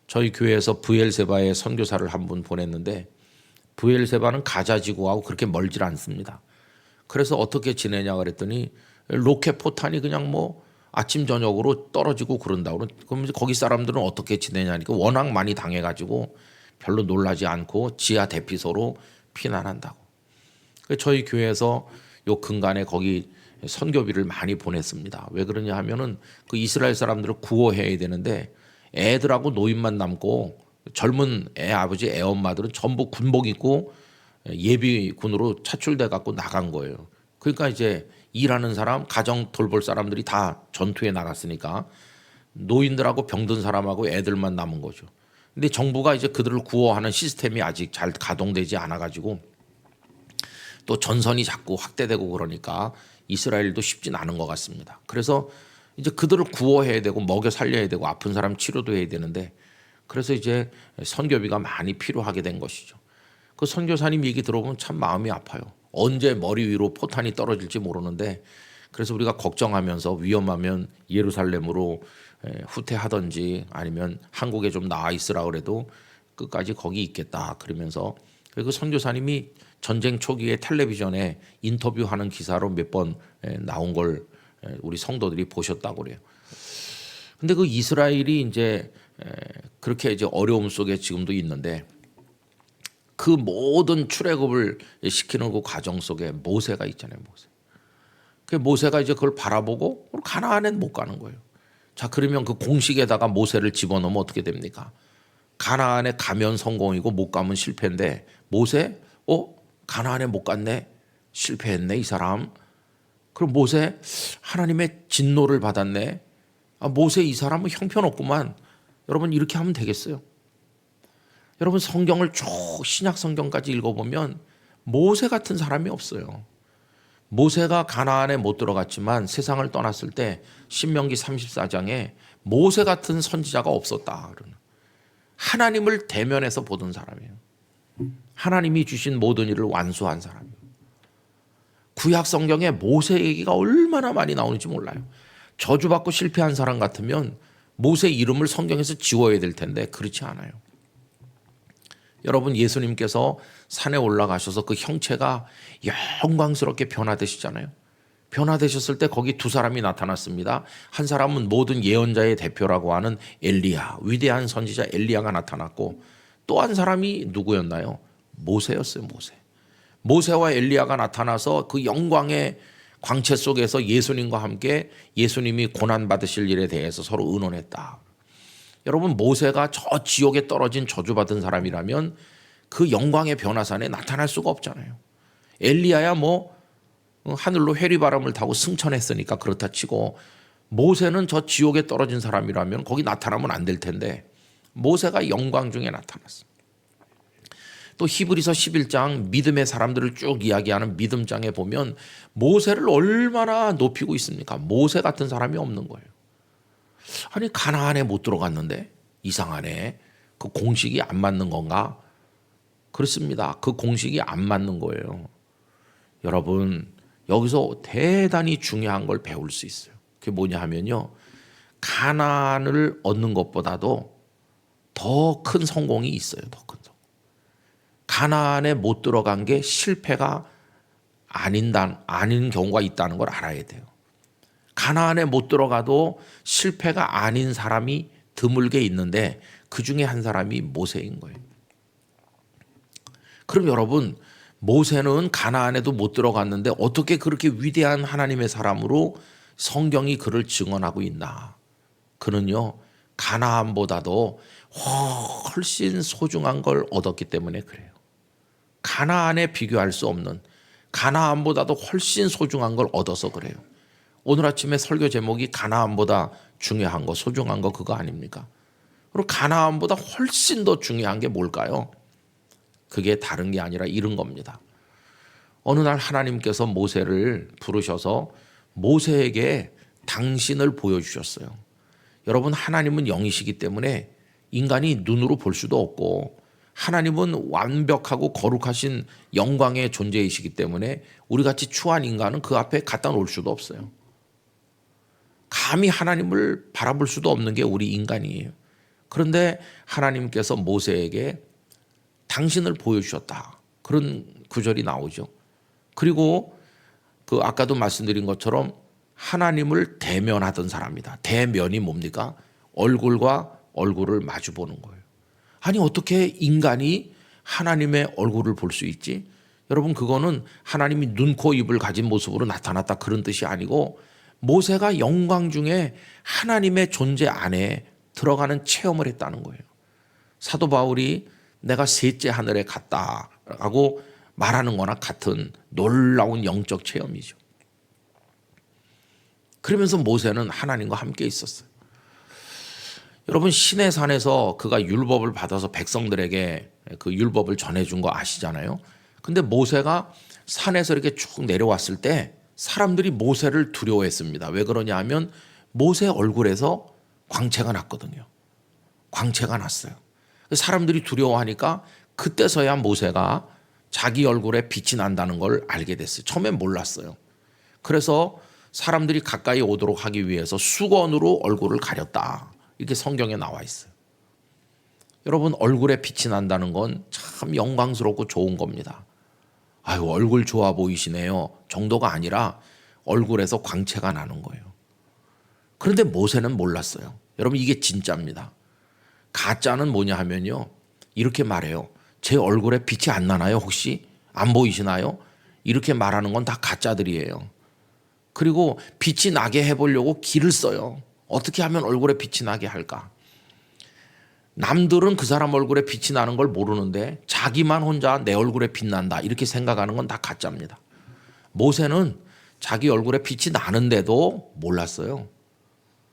저희 교회에서 브엘세바에 선교사를 한 분 보냈는데, 브엘세바는 가자 지구하고 그렇게 멀질 않습니다. 그래서 어떻게 지내냐 그랬더니 로켓 포탄이 그냥 뭐 아침 저녁으로 떨어지고 그런다고. 그럼 이제 거기 사람들은 어떻게 지내냐니까 워낙 많이 당해가지고 별로 놀라지 않고 지하 대피소로 피난한다고. 저희 교회에서 요 근간에 거기 선교비를 많이 보냈습니다. 왜 그러냐 하면은 그 이스라엘 사람들을 구호해야 되는데 애들하고 노인만 남고 젊은 애 아버지 애 엄마들은 전부 군복 입고 예비군으로 차출돼 갖고 나간 거예요. 그러니까 이제 일하는 사람, 가정 돌볼 사람들이 다 전투에 나갔으니까 노인들하고 병든 사람하고 애들만 남은 거죠. 근데 정부가 이제 그들을 구호하는 시스템이 아직 잘 가동되지 않아 가지고 또 전선이 자꾸 확대되고 그러니까 이스라엘도 쉽진 않은 것 같습니다. 그래서 이제 그들을 구호해야 되고 먹여 살려야 되고 아픈 사람 치료도 해야 되는데 그래서 이제 선교비가 많이 필요하게 된 것이죠. 그 선교사님 얘기 들어보면 참 마음이 아파요. 언제 머리 위로 포탄이 떨어질지 모르는데 그래서 우리가 걱정하면서 위험하면 예루살렘으로 후퇴하든지 아니면 한국에 좀 나와 있으라 그래도 끝까지 거기 있겠다 그러면서 그 선교사님이 전쟁 초기에 텔레비전에 인터뷰하는 기사로 몇 번 나온 걸 우리 성도들이 보셨다고 그래요. 근데 그 이스라엘이 이제 그렇게 이제 어려움 속에 지금도 있는데 그 모든 출애굽을 시키는 그 과정 속에 모세가 있잖아요. 모세. 그 모세가 이제 그걸 바라보고 가나안엔 못 가는 거예요. 자, 그러면 그 공식에다가 모세를 집어넣으면 어떻게 됩니까? 가나안에 가면 성공이고 못 가면 실패인데 모세 가나안에 못 갔네. 실패했네 이 사람. 그럼 모세 하나님의 진노를 받았네. 모세 이 사람은 형편없구만. 여러분 이렇게 하면 되겠어요? 여러분 성경을 쭉 신약 성경까지 읽어보면 모세 같은 사람이 없어요. 모세가 가나안에 못 들어갔지만 세상을 떠났을 때 신명기 34장에 모세 같은 선지자가 없었다. 하나님을 대면해서 보던 사람이에요. 하나님이 주신 모든 일을 완수한 사람이에요. 구약 성경에 모세 얘기가 얼마나 많이 나오는지 몰라요. 저주받고 실패한 사람 같으면 모세 이름을 성경에서 지워야 될 텐데 그렇지 않아요. 여러분 예수님께서 산에 올라가셔서 그 형체가 영광스럽게 변화되시잖아요. 변화되셨을 때 거기 두 사람이 나타났습니다. 한 사람은 모든 예언자의 대표라고 하는 엘리야, 위대한 선지자 엘리야가 나타났고 또 한 사람이 누구였나요? 모세였어요. 모세와 엘리야가 나타나서 그 영광의 광채 속에서 예수님과 함께 예수님이 고난받으실 일에 대해서 서로 의논했다. 여러분 모세가 저 지옥에 떨어진 저주받은 사람이라면 그 영광의 변화산에 나타날 수가 없잖아요. 엘리야야 하늘로 회리바람을 타고 승천했으니까 그렇다 치고 모세는 저 지옥에 떨어진 사람이라면 거기 나타나면 안 될 텐데 모세가 영광 중에 나타났어. 또 히브리서 11장 믿음의 사람들을 쭉 이야기하는 믿음장에 보면 모세를 얼마나 높이고 있습니까? 모세 같은 사람이 없는 거예요. 아니 가나안에 못 들어갔는데 이상하네. 그 공식이 안 맞는 건가? 그렇습니다. 그 공식이 안 맞는 거예요. 여러분 여기서 대단히 중요한 걸 배울 수 있어요. 그게 뭐냐 하면요. 가나안을 얻는 것보다도 더 큰 성공이 있어요. 더 큰 성공. 가나안에 못 들어간 게 실패가 아닌 경우가 있다는 걸 알아야 돼요. 가나안에 못 들어가도 실패가 아닌 사람이 드물게 있는데 그 중에 한 사람이 모세인 거예요. 그럼 여러분 모세는 가나안에도 못 들어갔는데 어떻게 그렇게 위대한 하나님의 사람으로 성경이 그를 증언하고 있나? 그는요 가나안보다도 훨씬 소중한 걸 얻었기 때문에 그래요. 가나안에 비교할 수 없는 가나안보다도 훨씬 소중한 걸 얻어서 그래요. 오늘 아침에 설교 제목이 가나안보다 중요한 거 소중한 거 그거 아닙니까? 그리고 가나안보다 훨씬 더 중요한 게 뭘까요? 그게 다른 게 아니라 이런 겁니다. 어느 날 하나님께서 모세를 부르셔서 모세에게 당신을 보여주셨어요. 여러분 하나님은 영이시기 때문에 인간이 눈으로 볼 수도 없고 하나님은 완벽하고 거룩하신 영광의 존재이시기 때문에 우리같이 추한 인간은 그 앞에 갖다 놓을 수도 없어요. 감히 하나님을 바라볼 수도 없는 게 우리 인간이에요. 그런데 하나님께서 모세에게 당신을 보여주셨다. 그런 구절이 나오죠. 그리고 그 아까도 말씀드린 것처럼 하나님을 대면하던 사람이다. 대면이 뭡니까? 얼굴과 얼굴을 마주 보는 거예요. 아니 어떻게 인간이 하나님의 얼굴을 볼 수 있지? 여러분 그거는 하나님이 눈, 코, 입을 가진 모습으로 나타났다 그런 뜻이 아니고 모세가 영광 중에 하나님의 존재 안에 들어가는 체험을 했다는 거예요. 사도 바울이 내가 셋째 하늘에 갔다라고 말하는 거나 같은 놀라운 영적 체험이죠. 그러면서 모세는 하나님과 함께 있었어요. 여러분 시내산에서 그가 율법을 받아서 백성들에게 그 율법을 전해준 거 아시잖아요. 근데 모세가 산에서 이렇게 쭉 내려왔을 때 사람들이 모세를 두려워했습니다. 왜 그러냐 하면 모세 얼굴에서 광채가 났거든요. 광채가 났어요. 사람들이 두려워하니까 그때서야 모세가 자기 얼굴에 빛이 난다는 걸 알게 됐어요. 처음엔 몰랐어요. 그래서 사람들이 가까이 오도록 하기 위해서 수건으로 얼굴을 가렸다. 이렇게 성경에 나와 있어요. 여러분 얼굴에 빛이 난다는 건 참 영광스럽고 좋은 겁니다. 아유 얼굴 좋아 보이시네요 정도가 아니라 얼굴에서 광채가 나는 거예요. 그런데 모세는 몰랐어요. 여러분 이게 진짜입니다. 가짜는 뭐냐 하면요 이렇게 말해요. 제 얼굴에 빛이 안 나나요? 혹시 안 보이시나요? 이렇게 말하는 건 다 가짜들이에요. 그리고 빛이 나게 해보려고 길을 써요. 어떻게 하면 얼굴에 빛이 나게 할까? 남들은 그 사람 얼굴에 빛이 나는 걸 모르는데 자기만 혼자 내 얼굴에 빛난다 이렇게 생각하는 건 다 가짜입니다. 모세는 자기 얼굴에 빛이 나는데도 몰랐어요.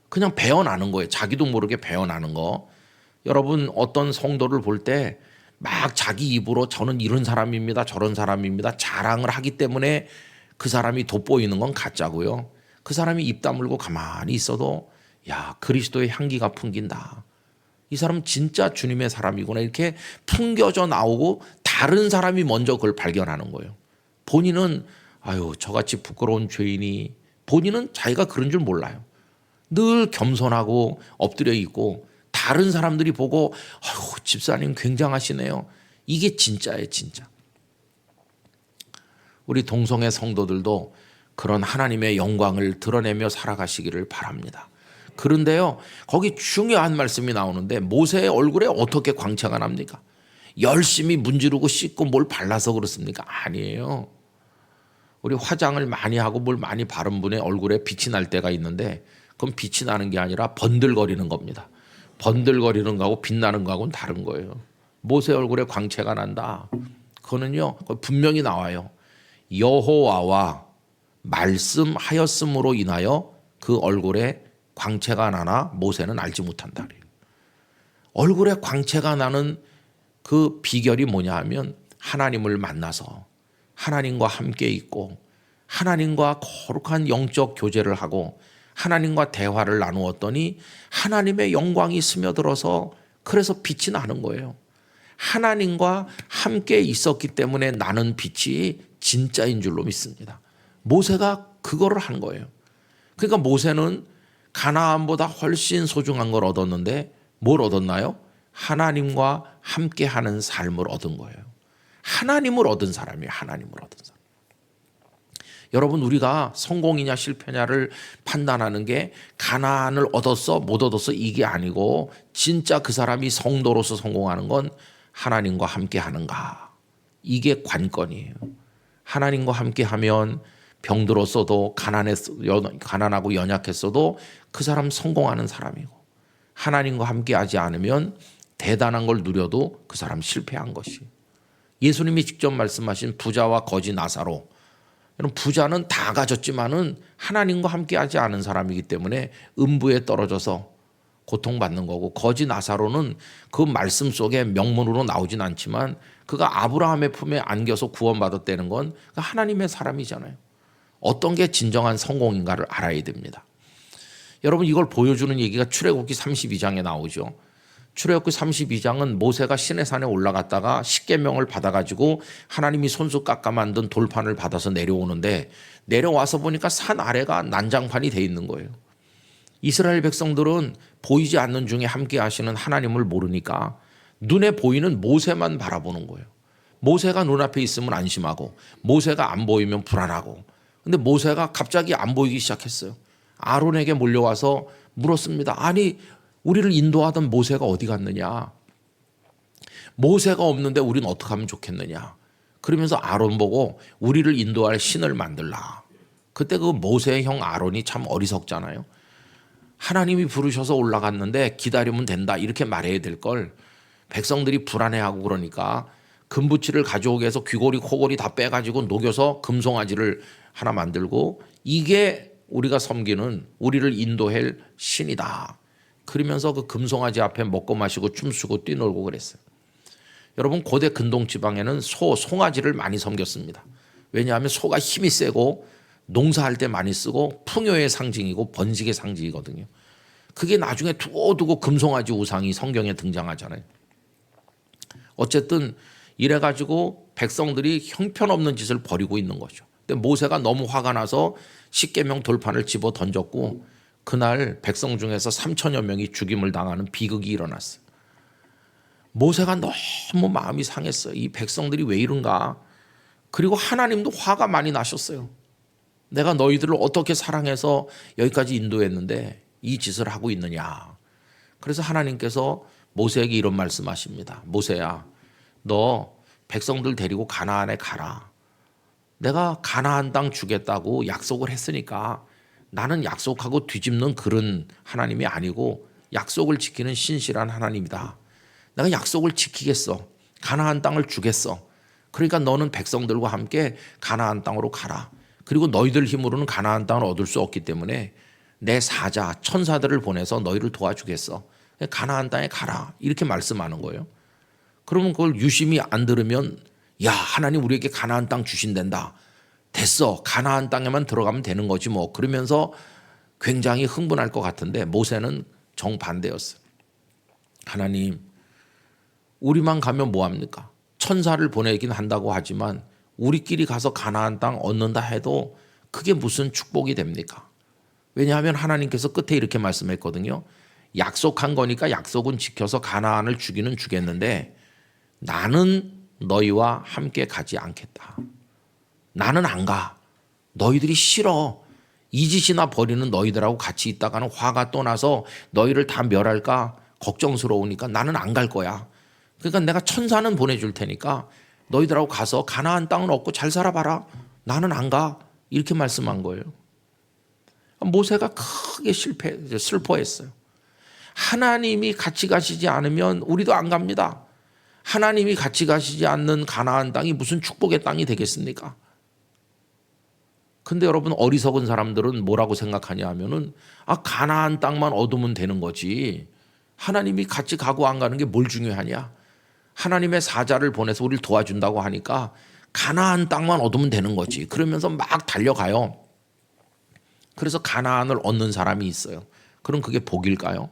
그냥 배어나는 거예요. 자기도 모르게 배어나는 거. 여러분 어떤 성도를 볼 때 막 자기 입으로 저는 이런 사람입니다. 저런 사람입니다. 자랑을 하기 때문에 그 사람이 돋보이는 건 가짜고요. 그 사람이 입 다물고 가만히 있어도 야 그리스도의 향기가 풍긴다. 이 사람 진짜 주님의 사람이구나 이렇게 풍겨져 나오고 다른 사람이 먼저 그걸 발견하는 거예요. 본인은 아유 저같이 부끄러운 죄인이 본인은 자기가 그런 줄 몰라요. 늘 겸손하고 엎드려 있고 다른 사람들이 보고 아유 집사님 굉장하시네요. 이게 진짜예요 진짜. 우리 동성애 성도들도 그런 하나님의 영광을 드러내며 살아가시기를 바랍니다. 그런데요 거기 중요한 말씀이 나오는데 모세의 얼굴에 어떻게 광채가 납니까? 열심히 문지르고 씻고 뭘 발라서 그렇습니까? 아니에요. 우리 화장을 많이 하고 뭘 많이 바른 분의 얼굴에 빛이 날 때가 있는데 그건 빛이 나는 게 아니라 번들거리는 겁니다. 번들거리는 거하고 빛나는 거하고는 다른 거예요. 모세 얼굴에 광채가 난다. 그거는요 분명히 나와요. 여호와와 말씀하였음으로 인하여 그 얼굴에 광채가 나나 모세는 알지 못한다. 얼굴에 광채가 나는 그 비결이 뭐냐 하면 하나님을 만나서 하나님과 함께 있고 하나님과 거룩한 영적 교제를 하고 하나님과 대화를 나누었더니 하나님의 영광이 스며들어서 그래서 빛이 나는 거예요. 하나님과 함께 있었기 때문에 나는 빛이 진짜인 줄로 믿습니다. 모세가 그거를 한 거예요. 그러니까 모세는 가나안보다 훨씬 소중한 걸 얻었는데 뭘 얻었나요? 하나님과 함께하는 삶을 얻은 거예요. 하나님을 얻은 사람이에요. 하나님을 얻은 사람. 여러분 우리가 성공이냐 실패냐를 판단하는 게 가나안을 얻었어 못 얻었어 이게 아니고 진짜 그 사람이 성도로서 성공하는 건 하나님과 함께하는가 이게 관건이에요. 하나님과 함께하면 병들었어도 가난하고 연약했어도 그 사람 성공하는 사람이고 하나님과 함께하지 않으면 대단한 걸 누려도 그 사람 실패한 것이. 예수님이 직접 말씀하신 부자와 거지 나사로 여러분 부자는 다 가졌지만은 하나님과 함께하지 않은 사람이기 때문에 음부에 떨어져서 고통받는 거고 거지 나사로는 그 말씀 속에 명문으로 나오진 않지만 그가 아브라함의 품에 안겨서 구원받았다는 건 하나님의 사람이잖아요. 어떤 게 진정한 성공인가를 알아야 됩니다. 여러분 이걸 보여주는 얘기가 출애굽기 32장에 나오죠. 출애굽기 32장은 모세가 시내산에 올라갔다가 십계명을 받아가지고 하나님이 손수 깎아 만든 돌판을 받아서 내려오는데 내려와서 보니까 산 아래가 난장판이 돼 있는 거예요. 이스라엘 백성들은 보이지 않는 중에 함께 하시는 하나님을 모르니까 눈에 보이는 모세만 바라보는 거예요. 모세가 눈앞에 있으면 안심하고 모세가 안 보이면 불안하고 근데 모세가 갑자기 안 보이기 시작했어요. 아론에게 몰려와서 물었습니다. 아니, 우리를 인도하던 모세가 어디 갔느냐? 모세가 없는데 우리는 어떻게 하면 좋겠느냐? 그러면서 아론 보고 우리를 인도할 신을 만들라. 그때 그 모세의 형 아론이 참 어리석잖아요. 하나님이 부르셔서 올라갔는데 기다리면 된다 이렇게 말해야 될 걸 백성들이 불안해하고 그러니까 금붙이를 가져오게 해서 귀고리 코고리 다 빼가지고 녹여서 금송아지를 하나 만들고 이게 우리가 섬기는 우리를 인도할 신이다. 그러면서 그 금송아지 앞에 먹고 마시고 춤추고 뛰놀고 그랬어요. 여러분 고대 근동 지방에는 송아지를 많이 섬겼습니다. 왜냐하면 소가 힘이 세고 농사할 때 많이 쓰고 풍요의 상징이고 번식의 상징이거든요. 그게 나중에 두고두고 금송아지 우상이 성경에 등장하잖아요. 어쨌든 이래가지고 백성들이 형편없는 짓을 벌이고 있는 거죠. 근데 모세가 너무 화가 나서 십계명 돌판을 집어 던졌고 그날 백성 중에서 3천여 명이 죽임을 당하는 비극이 일어났어요. 모세가 너무 마음이 상했어요. 이 백성들이 왜 이런가. 그리고 하나님도 화가 많이 나셨어요. 내가 너희들을 어떻게 사랑해서 여기까지 인도했는데 이 짓을 하고 있느냐. 그래서 하나님께서 모세에게 이런 말씀하십니다. 모세야, 너 백성들 데리고 가나안에 가라. 내가 가나안 땅 주겠다고 약속을 했으니까 나는 약속하고 뒤집는 그런 하나님이 아니고 약속을 지키는 신실한 하나님이다. 내가 약속을 지키겠어. 가나안 땅을 주겠어. 그러니까 너는 백성들과 함께 가나안 땅으로 가라. 그리고 너희들 힘으로는 가나안 땅을 얻을 수 없기 때문에 내 사자 천사들을 보내서 너희를 도와주겠어. 가나안 땅에 가라. 이렇게 말씀하는 거예요. 그러면 그걸 유심히 안 들으면 야, 하나님 우리에게 가나안 땅 주신단다. 됐어. 가나안 땅에만 들어가면 되는 거지 뭐. 그러면서 굉장히 흥분할 것 같은데 모세는 정반대였어요. 하나님, 우리만 가면 뭐합니까? 천사를 보내긴 한다고 하지만 우리끼리 가서 가나안 땅 얻는다 해도 그게 무슨 축복이 됩니까? 왜냐하면 하나님께서 끝에 이렇게 말씀했거든요. 약속한 거니까 약속은 지켜서 가나안을 주기는 주겠는데 나는 너희와 함께 가지 않겠다. 나는 안 가. 너희들이 싫어. 이 짓이나 버리는 너희들하고 같이 있다가는 화가 또 나서 너희를 다 멸할까 걱정스러우니까 나는 안 갈 거야. 그러니까 내가 천사는 보내줄 테니까 너희들하고 가서 가나안 땅을 얻고 잘 살아봐라. 나는 안 가. 이렇게 말씀한 거예요. 모세가 크게 슬퍼했어요. 하나님이 같이 가시지 않으면 우리도 안 갑니다. 하나님이 같이 가시지 않는 가나안 땅이 무슨 축복의 땅이 되겠습니까? 근데 여러분 어리석은 사람들은 뭐라고 생각하냐 하면은 가나안 땅만 얻으면 되는 거지. 하나님이 같이 가고 안 가는 게 뭘 중요하냐? 하나님의 사자를 보내서 우리를 도와준다고 하니까 가나안 땅만 얻으면 되는 거지. 그러면서 막 달려가요. 그래서 가나안을 얻는 사람이 있어요. 그럼 그게 복일까요?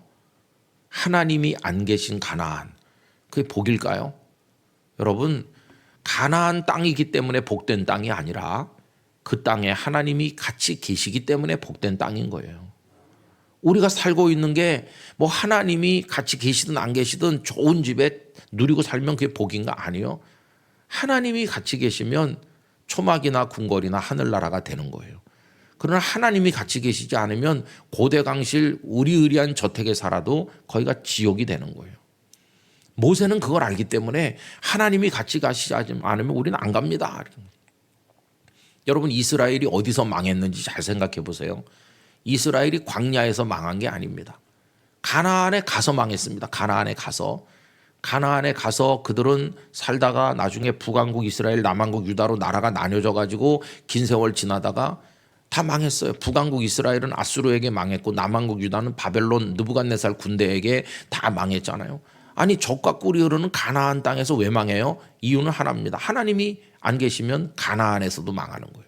하나님이 안 계신 가나안, 그게 복일까요? 여러분, 가나안 땅이기 때문에 복된 땅이 아니라 그 땅에 하나님이 같이 계시기 때문에 복된 땅인 거예요. 우리가 살고 있는 게 뭐 하나님이 같이 계시든 안 계시든 좋은 집에 누리고 살면 그게 복인가? 아니요. 하나님이 같이 계시면 초막이나 궁궐이나 하늘나라가 되는 거예요. 그러나 하나님이 같이 계시지 않으면 고대강실 으리으리한 저택에 살아도 거기가 지옥이 되는 거예요. 모세는 그걸 알기 때문에 하나님이 같이 가시지 않으면 우리는 안 갑니다. 여러분 이스라엘이 어디서 망했는지 잘 생각해 보세요. 이스라엘이 광야에서 망한 게 아닙니다. 가나안에 가서 망했습니다. 가나안에 가서 그들은 살다가 나중에 북왕국 이스라엘, 남왕국 유다로 나라가 나뉘어져 가지고 긴 세월 지나다가 다 망했어요. 북왕국 이스라엘은 아수르에게 망했고 남왕국 유다는 바벨론 느부갓네살 군대에게 다 망했잖아요. 아니 적과 꿀이 흐르는 가나안 땅에서 왜 망해요? 이유는 하나입니다. 하나님이 안 계시면 가나안에서도 망하는 거예요.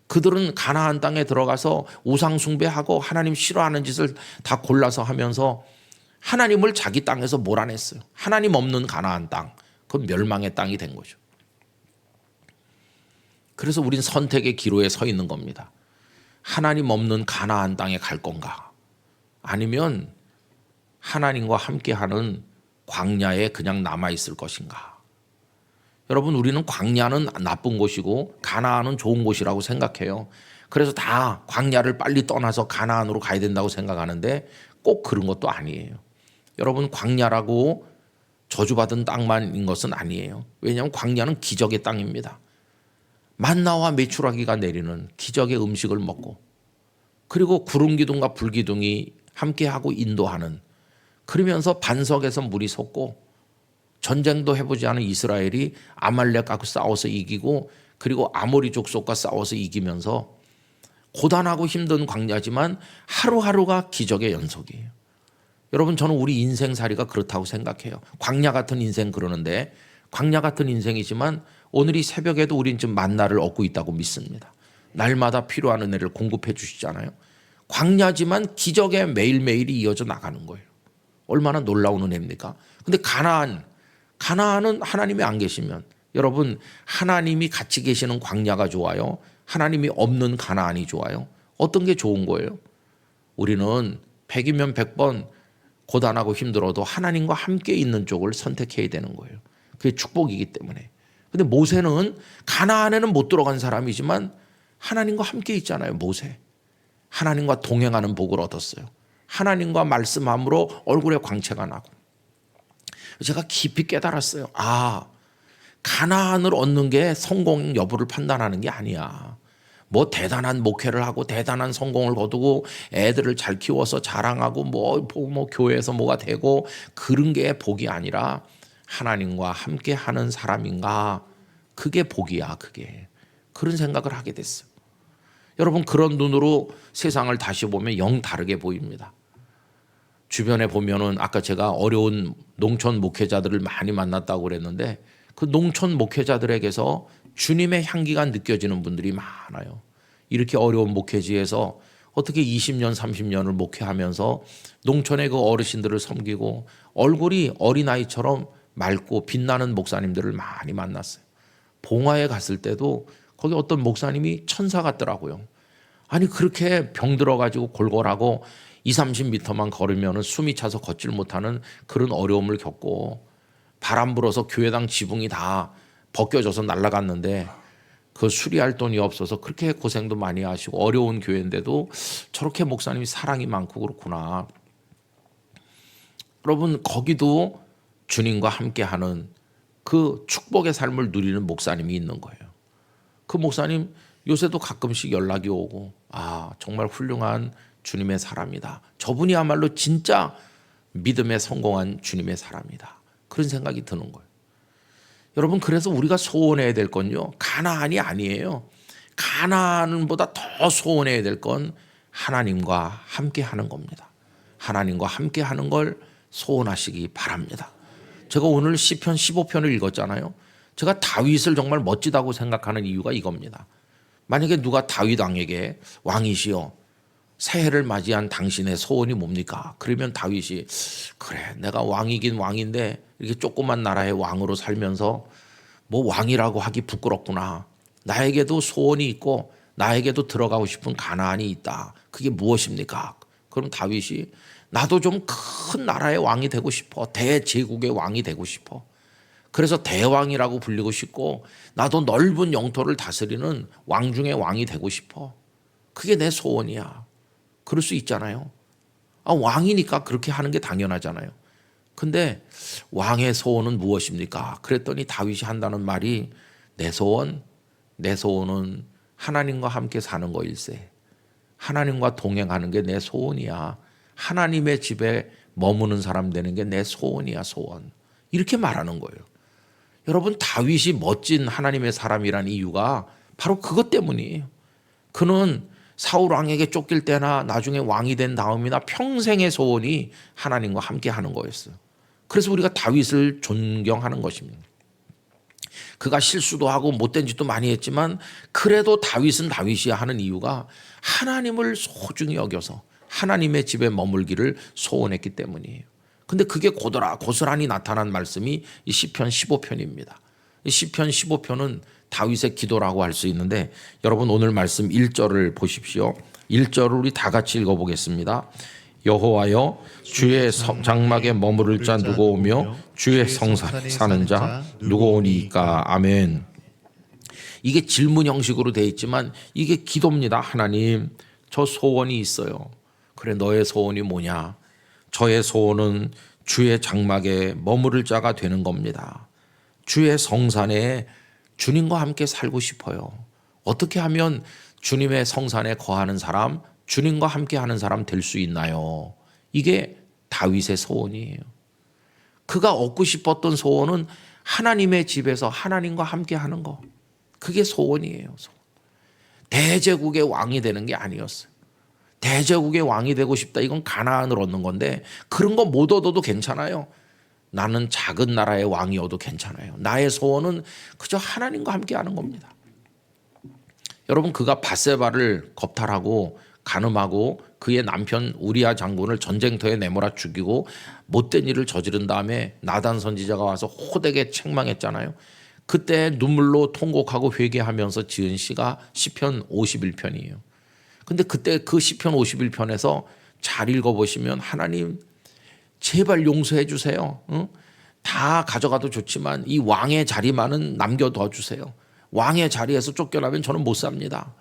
그들은 가나안 땅에 들어가서 우상 숭배하고 하나님 싫어하는 짓을 다 골라서 하면서 하나님을 자기 땅에서 몰아냈어요. 하나님 없는 가나안 땅, 그건 멸망의 땅이 된 거죠. 그래서 우린 선택의 기로에 서 있는 겁니다. 하나님 없는 가나안 땅에 갈 건가? 아니면 하나님과 함께하는 광야에 그냥 남아있을 것인가? 여러분 우리는 광야는 나쁜 곳이고 가나안은 좋은 곳이라고 생각해요. 그래서 다 광야를 빨리 떠나서 가나안으로 가야 된다고 생각하는데 꼭 그런 것도 아니에요. 여러분 광야라고 저주받은 땅만인 것은 아니에요. 왜냐하면 광야는 기적의 땅입니다. 만나와 메추라기가 내리는 기적의 음식을 먹고 그리고 구름 기둥과 불 기둥이 함께하고 인도하는 그러면서 반석에서 물이 솟고 전쟁도 해보지 않은 이스라엘이 아말렉하고 싸워서 이기고 그리고 아모리 족속과 싸워서 이기면서 고단하고 힘든 광야지만 하루하루가 기적의 연속이에요. 여러분 저는 우리 인생살이가 그렇다고 생각해요. 광야 같은 인생 그러는데 광야 같은 인생이지만 오늘 이 새벽에도 우린 지금 만나를 얻고 있다고 믿습니다. 날마다 필요한 은혜를 공급해 주시잖아요. 광야지만 기적의 매일매일이 이어져 나가는 거예요. 얼마나 놀라운 은혜입니까? 근데 가나안은 하나님이 안 계시면 여러분 하나님이 같이 계시는 광야가 좋아요? 하나님이 없는 가나안이 좋아요? 어떤 게 좋은 거예요? 우리는 100이면 100번 고단하고 힘들어도 하나님과 함께 있는 쪽을 선택해야 되는 거예요. 그게 축복이기 때문에. 근데 모세는 가나안에는 못 들어간 사람이지만 하나님과 함께 있잖아요. 모세. 하나님과 동행하는 복을 얻었어요. 하나님과 말씀함으로 얼굴에 광채가 나고. 제가 깊이 깨달았어요. 가나안을 얻는 게 성공 여부를 판단하는 게 아니야. 뭐 대단한 목회를 하고 대단한 성공을 거두고 애들을 잘 키워서 자랑하고 뭐 교회에서 뭐가 되고 그런 게 복이 아니라 하나님과 함께 하는 사람인가? 그게 복이야, 그게. 그런 생각을 하게 됐어요. 여러분 그런 눈으로 세상을 다시 보면 영 다르게 보입니다. 주변에 보면은 아까 제가 어려운 농촌 목회자들을 많이 만났다고 그랬는데 그 농촌 목회자들에게서 주님의 향기가 느껴지는 분들이 많아요. 이렇게 어려운 목회지에서 어떻게 20년, 30년을 목회하면서 농촌의 그 어르신들을 섬기고 얼굴이 어린아이처럼 맑고 빛나는 목사님들을 많이 만났어요. 봉화에 갔을 때도 거기 어떤 목사님이 천사 같더라고요. 아니 그렇게 병들어가지고 골골하고 20-30m만 걸으면 숨이 차서 걷질 못하는 그런 어려움을 겪고 바람 불어서 교회당 지붕이 다 벗겨져서 날아갔는데 그 수리할 돈이 없어서 그렇게 고생도 많이 하시고 어려운 교회인데도 저렇게 목사님이 사랑이 많고 그렇구나. 여러분 거기도 주님과 함께하는 그 축복의 삶을 누리는 목사님이 있는 거예요. 그 목사님 요새도 가끔씩 연락이 오고 정말 훌륭한 주님의 사람이다. 저분이야말로 진짜 믿음에 성공한 주님의 사람이다. 그런 생각이 드는 거예요. 여러분 그래서 우리가 소원해야 될 건요. 가나안이 아니에요. 가나안보다 더 소원해야 될 건 하나님과 함께하는 겁니다. 하나님과 함께하는 걸 소원하시기 바랍니다. 제가 오늘 시편 15편을 읽었잖아요. 제가 다윗을 정말 멋지다고 생각하는 이유가 이겁니다. 만약에 누가 다윗 왕에게 왕이시여 새해를 맞이한 당신의 소원이 뭡니까? 그러면 다윗이 그래 내가 왕이긴 왕인데 이렇게 조그만 나라의 왕으로 살면서 뭐 왕이라고 하기 부끄럽구나. 나에게도 소원이 있고 나에게도 들어가고 싶은 가나안이 있다. 그게 무엇입니까? 그럼 다윗이 나도 좀 큰 나라의 왕이 되고 싶어. 대제국의 왕이 되고 싶어. 그래서 대왕이라고 불리고 싶고 나도 넓은 영토를 다스리는 왕 중의 왕이 되고 싶어. 그게 내 소원이야. 그럴 수 있잖아요. 왕이니까 그렇게 하는 게 당연하잖아요. 근데 왕의 소원은 무엇입니까? 그랬더니 다윗이 한다는 말이 내 소원은 하나님과 함께 사는 거일세. 하나님과 동행하는 게 내 소원이야. 하나님의 집에 머무는 사람 되는 게 내 소원이야, 소원. 이렇게 말하는 거예요. 여러분 다윗이 멋진 하나님의 사람이란 이유가 바로 그것 때문이에요. 그는 사울 왕에게 쫓길 때나 나중에 왕이 된 다음이나 평생의 소원이 하나님과 함께 하는 거였어요. 그래서 우리가 다윗을 존경하는 것입니다. 그가 실수도 하고 못된 짓도 많이 했지만 그래도 다윗은 다윗이야 하는 이유가 하나님을 소중히 여겨서 하나님의 집에 머물기를 소원했기 때문이에요. 근데 그게 고스란히 나타난 말씀이 이 시편 15편입니다. 이 시편 15편은 다윗의 기도라고 할 수 있는데 여러분 오늘 말씀 1절을 보십시오. 1절을 우리 다 같이 읽어보겠습니다. 여호와여 주의 장막에 머무를 자 누구 오며 주의 성산에 사는 자 누구 오니까. 아멘. 이게 질문 형식으로 되어 있지만 이게 기도입니다. 하나님, 저 소원이 있어요. 그래, 너의 소원이 뭐냐? 저의 소원은 주의 장막에 머무를 자가 되는 겁니다. 주의 성산에 주님과 함께 살고 싶어요. 어떻게 하면 주님의 성산에 거하는 사람, 주님과 함께 하는 사람 될 수 있나요? 이게 다윗의 소원이에요. 그가 얻고 싶었던 소원은 하나님의 집에서 하나님과 함께 하는 거. 그게 소원이에요. 소원. 대제국의 왕이 되는 게 아니었어요. 대제국의 왕이 되고 싶다. 이건 가나안을 얻는 건데 그런 거 못 얻어도 괜찮아요. 나는 작은 나라의 왕이어도 괜찮아요. 나의 소원은 그저 하나님과 함께 하는 겁니다. 여러분, 그가 밧세바를 겁탈하고 간음하고 그의 남편 우리아 장군을 전쟁터에 내몰아 죽이고 못된 일을 저지른 다음에 나단 선지자가 와서 호되게 책망했잖아요. 그때 눈물로 통곡하고 회개하면서 지은 시가 시편 51편이에요. 근데 그때 그 시편 51편에서 잘 읽어보시면 하나님 제발 용서해 주세요. 응? 다 가져가도 좋지만 이 왕의 자리만은 남겨둬 주세요. 왕의 자리에서 쫓겨나면 저는 못 삽니다.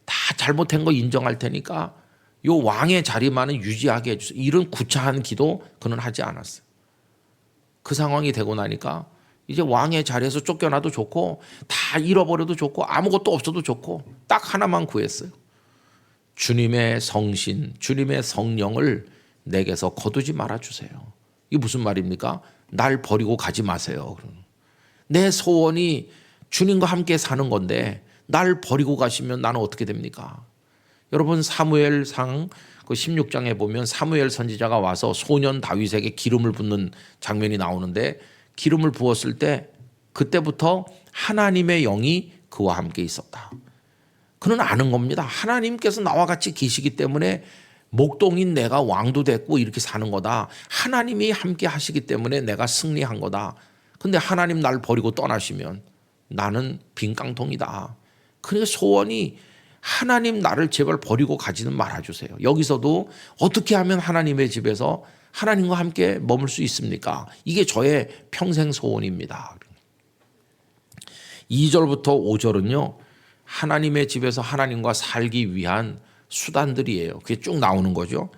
다 잘못한 거 인정할 테니까 요 왕의 자리만은 유지하게 해주세요. 이런 구차한 기도 그는 하지 않았어요. 그 상황이 되고 나니까 이제 왕의 자리에서 쫓겨나도 좋고 다 잃어버려도 좋고 아무것도 없어도 좋고 딱 하나만 구했어요. 주님의 성신, 주님의 성령을 내게서 거두지 말아주세요. 이게 무슨 말입니까? 날 버리고 가지 마세요. 내 소원이 주님과 함께 사는 건데 날 버리고 가시면 나는 어떻게 됩니까? 여러분, 사무엘상 그 16장에 보면 사무엘 선지자가 와서 소년 다윗에게 기름을 붓는 장면이 나오는데 기름을 부었을 때 그때부터 하나님의 영이 그와 함께 있었다. 그는 아는 겁니다. 하나님께서 나와 같이 계시기 때문에 목동인 내가 왕도 됐고 이렇게 사는 거다. 하나님이 함께 하시기 때문에 내가 승리한 거다. 근데 하나님 날 버리고 떠나시면 나는 빈 깡통이다. 그러니까 소원이 하나님 나를 제발 버리고 가지는 말아주세요. 여기서도 어떻게 하면 하나님의 집에서 하나님과 함께 머물 수 있습니까? 이게 저의 평생 소원입니다. 2절부터 5절은요. 하나님의 집에서 하나님과 살기 위한 수단들이에요. 그게 쭉 나오는 거죠.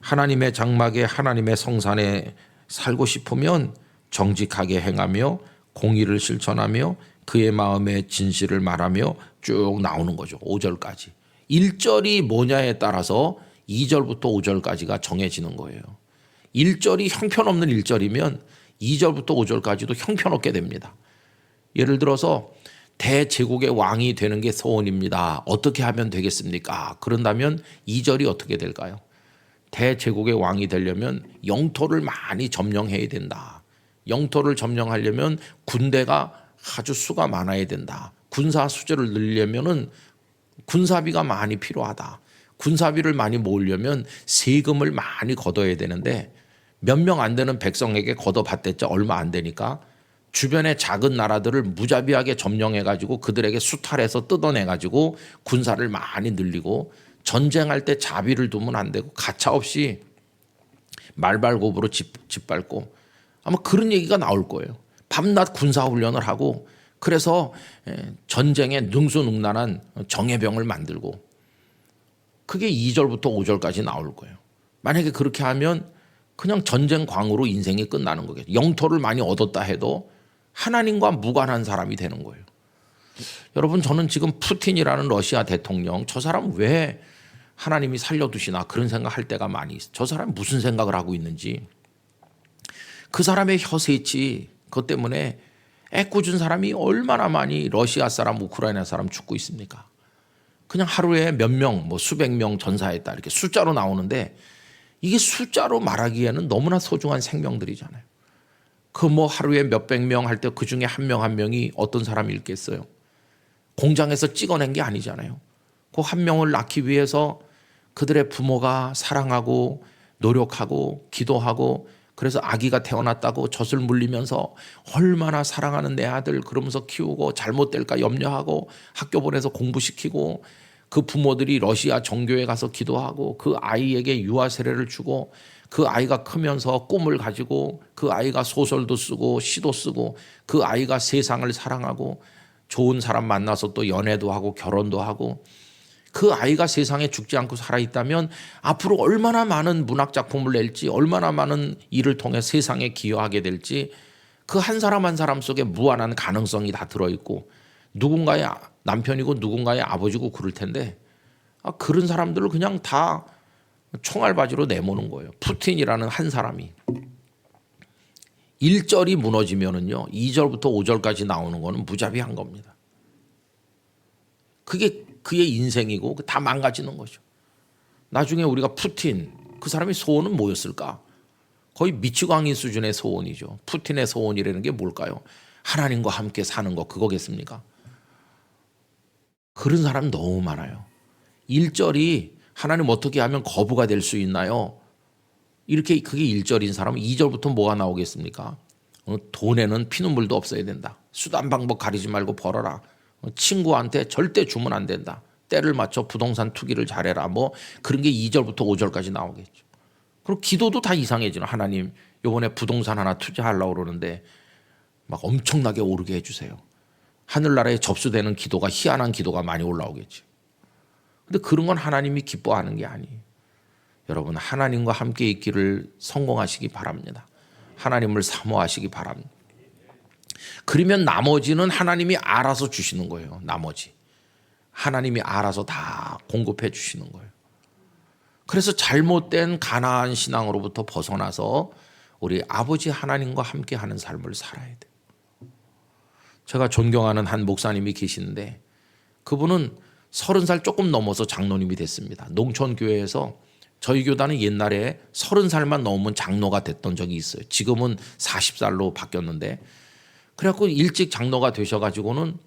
하나님의 장막에 하나님의 성산에 살고 싶으면 정직하게 행하며 공의를 실천하며 그의 마음에 진실을 말하며 쭉 나오는 거죠. 5절까지. 1절이 뭐냐에 따라서 2절부터 5절까지가 정해지는 거예요. 1절이 형편없는 1절이면 2절부터 5절까지도 형편없게 됩니다. 예를 들어서 대제국의 왕이 되는 게 소원입니다. 어떻게 하면 되겠습니까? 그런다면 2절이 어떻게 될까요? 대제국의 왕이 되려면 영토를 많이 점령해야 된다. 영토를 점령하려면 군대가 아주 수가 많아야 된다. 군사 수제를 늘리려면은 군사비가 많이 필요하다. 군사비를 많이 모으려면 세금을 많이 걷어야 되는데 몇 명 안 되는 백성에게 걷어받댔자 얼마 안 되니까 주변의 작은 나라들을 무자비하게 점령해가지고 그들에게 수탈해서 뜯어내가지고 군사를 많이 늘리고 전쟁할 때 자비를 두면 안 되고 가차없이 말발굽으로 짓밟고 아마 그런 얘기가 나올 거예요. 밤낮 군사훈련을 하고 그래서 전쟁에 능수능란한 정예병을 만들고 그게 2절부터 5절까지 나올 거예요. 만약에 그렇게 하면 그냥 전쟁광으로 인생이 끝나는 거겠죠. 영토를 많이 얻었다 해도 하나님과 무관한 사람이 되는 거예요. 여러분, 저는 지금 푸틴이라는 러시아 대통령, 저 사람 왜 하나님이 살려두시나 그런 생각할 때가 많이 있어요. 저 사람이 무슨 생각을 하고 있는지. 그 사람의 혀세치 그것 때문에 애꿎은 사람이 얼마나 많이 러시아 사람, 우크라이나 사람 죽고 있습니까? 그냥 하루에 몇 명, 뭐 수백 명 전사했다 이렇게 숫자로 나오는데 이게 숫자로 말하기에는 너무나 소중한 생명들이잖아요. 그 뭐 하루에 몇백 명 할 때 그 중에 한 명 한 명이 어떤 사람이 있겠어요? 공장에서 찍어낸 게 아니잖아요. 그 한 명을 낳기 위해서 그들의 부모가 사랑하고 노력하고 기도하고 그래서 아기가 태어났다고 젖을 물리면서 얼마나 사랑하는 내 아들 그러면서 키우고 잘못될까 염려하고 학교 보내서 공부시키고 그 그 부모들이 러시아 정교회 가서 기도하고 그 아이에게 유아 세례를 주고 그 아이가 크면서 꿈을 가지고 그 아이가 소설도 쓰고 시도 쓰고 그 아이가 세상을 사랑하고 좋은 사람 만나서 또 연애도 하고 결혼도 하고 그 아이가 세상에 죽지 않고 살아있다면 앞으로 얼마나 많은 문학 작품을 낼지 얼마나 많은 일을 통해 세상에 기여하게 될지 그 한 사람 한 사람 속에 무한한 가능성이 다 들어있고 누군가의 남편이고 누군가의 아버지고 그럴 텐데 그런 사람들을 그냥 다 총알바지로 내모는 거예요. 푸틴이라는 한 사람이 1절이 무너지면은요 2절부터 5절까지 나오는 거는 무자비한 겁니다. 그게 그의 인생이고 다 망가지는 거죠. 나중에 우리가 푸틴 그 사람의 소원은 뭐였을까? 거의 미치광이 수준의 소원이죠. 푸틴의 소원이라는 게 뭘까요? 하나님과 함께 사는 거 그거겠습니까? 그런 사람 너무 많아요. 1절이 하나님 어떻게 하면 거부가 될 수 있나요? 이렇게 그게 1절인 사람은 2절부터 뭐가 나오겠습니까? 돈에는 피눈물도 없어야 된다. 수단 방법 가리지 말고 벌어라. 친구한테 절대 주면 안 된다. 때를 맞춰 부동산 투기를 잘해라. 뭐 그런 게 2절부터 5절까지 나오겠죠. 그리고 기도도 다 이상해지는 하나님 이번에 부동산 하나 투자하려고 그러는데 막 엄청나게 오르게 해주세요. 하늘나라에 접수되는 기도가 희한한 기도가 많이 올라오겠죠. 근데 그런 건 하나님이 기뻐하는 게 아니에요. 여러분 하나님과 함께 있기를 성공하시기 바랍니다. 하나님을 사모하시기 바랍니다. 그러면 나머지는 하나님이 알아서 주시는 거예요. 나머지 하나님이 알아서 다 공급해 주시는 거예요. 그래서 잘못된 가나안 신앙으로부터 벗어나서 우리 아버지 하나님과 함께 하는 삶을 살아야 돼요. 제가 존경하는 한 목사님이 계시는데 그분은 30살 조금 넘어서 장로님이 됐습니다. 농촌교회에서 저희 교단은 옛날에 30살만 넘으면 장로가 됐던 적이 있어요. 지금은 40살로 바뀌었는데 그래갖고 일찍 장로가 되셔가지고는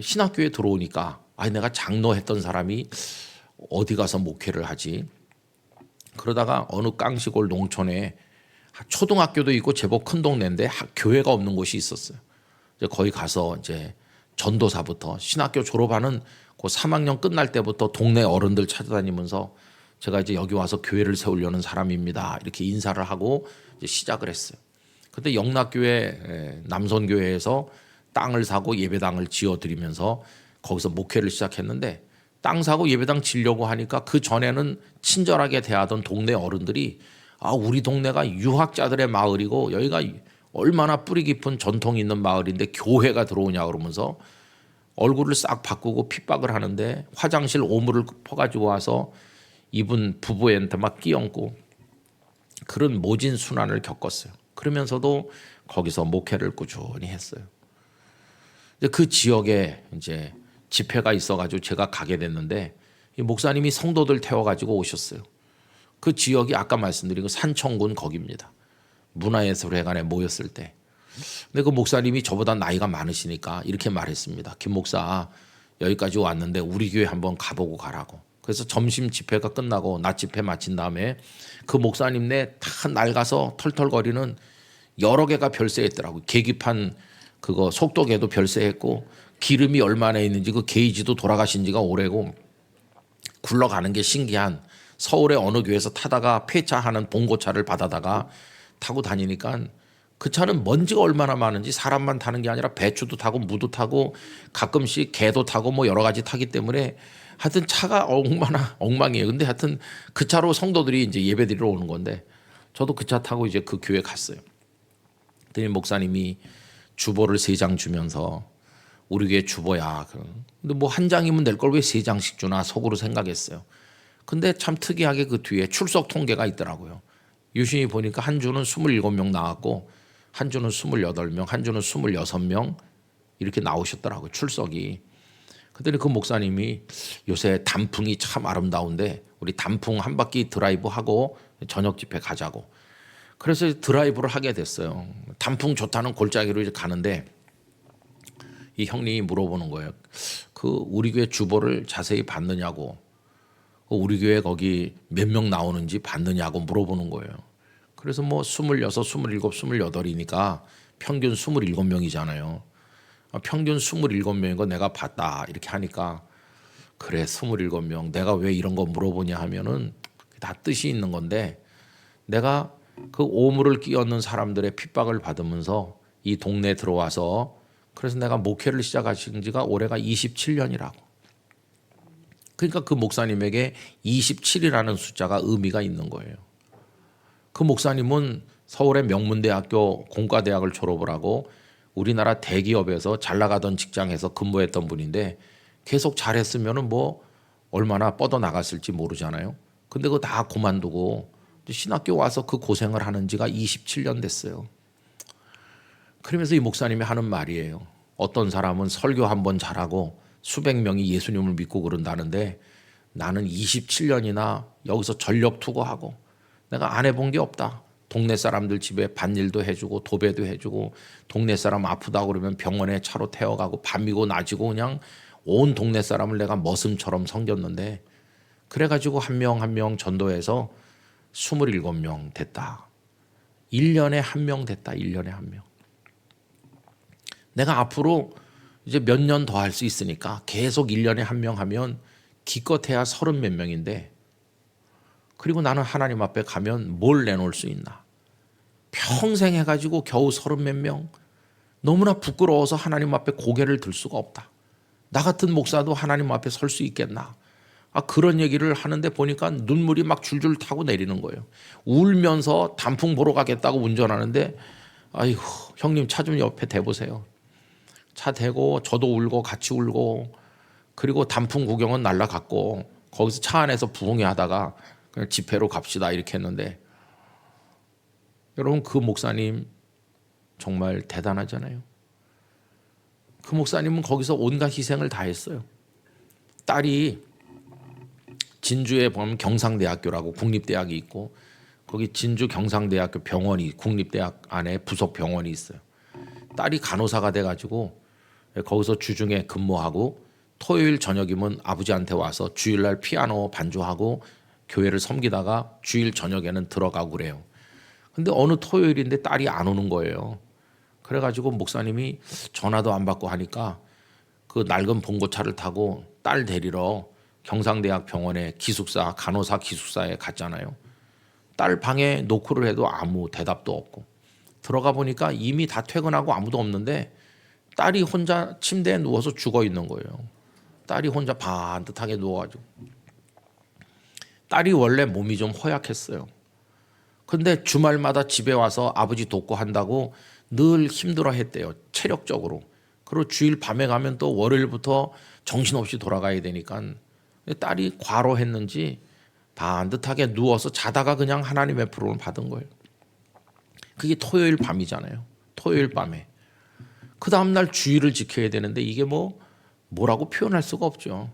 신학교에 들어오니까 내가 장로했던 사람이 어디 가서 목회를 하지? 그러다가 어느 깡시골 농촌에 초등학교도 있고 제법 큰 동네인데 교회가 없는 곳이 있었어요. 이제 거기 가서 이제 전도사부터 신학교 졸업하는 그 3학년 끝날 때부터 동네 어른들 찾아다니면서 제가 이제 여기 와서 교회를 세우려는 사람입니다. 이렇게 인사를 하고 이제 시작을 했어요. 그때 영락교회 남선교회에서 땅을 사고 예배당을 지어드리면서 거기서 목회를 시작했는데 땅 사고 예배당 지려고 하니까 그 전에는 친절하게 대하던 동네 어른들이 우리 동네가 유학자들의 마을이고 여기가 얼마나 뿌리 깊은 전통이 있는 마을인데 교회가 들어오냐 그러면서 얼굴을 싹 바꾸고 핍박을 하는데 화장실 오물을 퍼가지고 와서 이분 부부한테 막 끼얹고 그런 모진 순환을 겪었어요. 그러면서도 거기서 목회를 꾸준히 했어요. 그 지역에 이제 집회가 있어가지고 제가 가게 됐는데 이 목사님이 성도들 태워가지고 오셨어요. 그 지역이 아까 말씀드린 그 산청군 거기입니다. 문화예술회관에 모였을 때. 근데 그 목사님이 저보다 나이가 많으시니까 이렇게 말했습니다. 김 목사 여기까지 왔는데 우리 교회 한번 가보고 가라고. 그래서 점심 집회가 끝나고 낮 집회 마친 다음에 그 목사님네 다 낡아서 털털거리는 여러 개가 별세했더라고요. 계기판 그거 속도계도 별세했고 기름이 얼마나 있는지 그 게이지도 돌아가신 지가 오래고 굴러가는 게 신기한 서울의 어느 교회에서 타다가 폐차하는 봉고차를 받아다가 타고 다니니까 그 차는 먼지가 얼마나 많은지 사람만 타는 게 아니라 배추도 타고 무도 타고 가끔씩 개도 타고 뭐 여러 가지 타기 때문에 하여튼 차가 얼마나 엉망이에요. 근데 하여튼 그 차로 성도들이 이제 예배드리러 오는 건데 저도 그 차 타고 이제 그 교회 갔어요. 그랬더니 목사님이 주보를 3장 주면서 우리 교회 주보야. 근데 뭐 한 장이면 될 걸 왜 3장씩 주나 속으로 생각했어요. 근데 참 특이하게 그 뒤에 출석 통계가 있더라고요. 유심히 보니까 한 주는 27명 나왔고 한 주는 28명, 한 주는 26명 이렇게 나오셨더라고요. 출석이. 그랬더니 그 목사님이 요새 단풍이 참 아름다운데 우리 단풍 한 바퀴 드라이브 하고 저녁 집회 가자고. 그래서 드라이브를 하게 됐어요. 단풍 좋다는 골짜기로 이제 가는데 이 형님이 물어보는 거예요. 그 우리 교회 주보를 자세히 봤느냐고. 우리 교회 거기 몇 명 나오는지 봤느냐고 물어보는 거예요. 그래서 뭐 26, 27, 28이니까 평균 27명이잖아요. 평균 27명인 거 내가 봤다 이렇게 하니까 그래 27명 내가 왜 이런 거 물어보냐 하면은 다 뜻이 있는 건데 내가 그 오물을 끼얹는 사람들의 핍박을 받으면서 이 동네에 들어와서 그래서 내가 목회를 시작하신 지가 올해가 27년이라고. 그러니까 그 목사님에게 27이라는 숫자가 의미가 있는 거예요. 그 목사님은 서울의 명문대학교 공과대학을 졸업을 하고 우리나라 대기업에서 잘 나가던 직장에서 근무했던 분인데 계속 잘했으면은 뭐 얼마나 뻗어 나갔을지 모르잖아요. 근데 그거 다 그만두고 신학교 와서 그 고생을 하는 지가 27년 됐어요. 그러면서 이 목사님이 하는 말이에요. 어떤 사람은 설교 한 번 잘하고 수백 명이 예수님을 믿고 그런다는데 나는 27년이나 여기서 전력 투구하고 내가 안 해본 게 없다. 동네 사람들 집에 밭일도 해주고 도배도 해주고 동네 사람 아프다고 그러면 병원에 차로 태워가고 밤이고 낮이고 그냥 온 동네 사람을 내가 머슴처럼 섬겼는데 그래가지고 한 명 한 명 전도해서 27명 됐다. 1년에 한 명 됐다. 1년에 한 명. 내가 앞으로 이제 몇 년 더 할 수 있으니까 계속 1년에 한 명 하면 기껏해야 30 몇 명인데 그리고 나는 하나님 앞에 가면 뭘 내놓을 수 있나. 평생 해가지고 겨우 30 몇 명. 너무나 부끄러워서 하나님 앞에 고개를 들 수가 없다. 나 같은 목사도 하나님 앞에 설 수 있겠나. 그런 얘기를 하는데 보니까 눈물이 막 줄줄 타고 내리는 거예요. 울면서 단풍 보러 가겠다고 운전하는데 아이고 형님 차 좀 옆에 대보세요. 차 대고 저도 울고 같이 울고 그리고 단풍 구경은 날라갔고 거기서 차 안에서 부흥회 하다가 그냥 집회로 갑시다 이렇게 했는데 여러분 그 목사님 정말 대단하잖아요. 그 목사님은 거기서 온갖 희생을 다 했어요. 딸이 진주에 보면 경상대학교라고 국립대학이 있고 거기 진주 경상대학교 병원이 국립대학 안에 부속 병원이 있어요. 딸이 간호사가 돼가지고 거기서 주중에 근무하고 토요일 저녁이면 아버지한테 와서 주일날 피아노 반주하고 교회를 섬기다가 주일 저녁에는 들어가고 그래요. 근데 어느 토요일인데 딸이 안 오는 거예요. 그래가지고 목사님이 전화도 안 받고 하니까 그 낡은 봉고차를 타고 딸 데리러 경상대학 병원에 기숙사 간호사 기숙사에 갔잖아요. 딸 방에 노크를 해도 아무 대답도 없고 들어가 보니까 이미 다 퇴근하고 아무도 없는데 딸이 혼자 침대에 누워서 죽어 있는 거예요. 딸이 혼자 반듯하게 누워가지고 딸이 원래 몸이 좀 허약했어요. 근데 주말마다 집에 와서 아버지 돕고 한다고 늘 힘들어 했대요. 체력적으로. 그리고 주일 밤에 가면 또 월요일부터 정신없이 돌아가야 되니까 딸이 과로했는지 반듯하게 누워서 자다가 그냥 하나님의 부름을 받은 거예요. 그게 토요일 밤이잖아요. 토요일 밤에. 그 다음날 주일을 지켜야 되는데 이게 뭐라고 표현할 수가 없죠.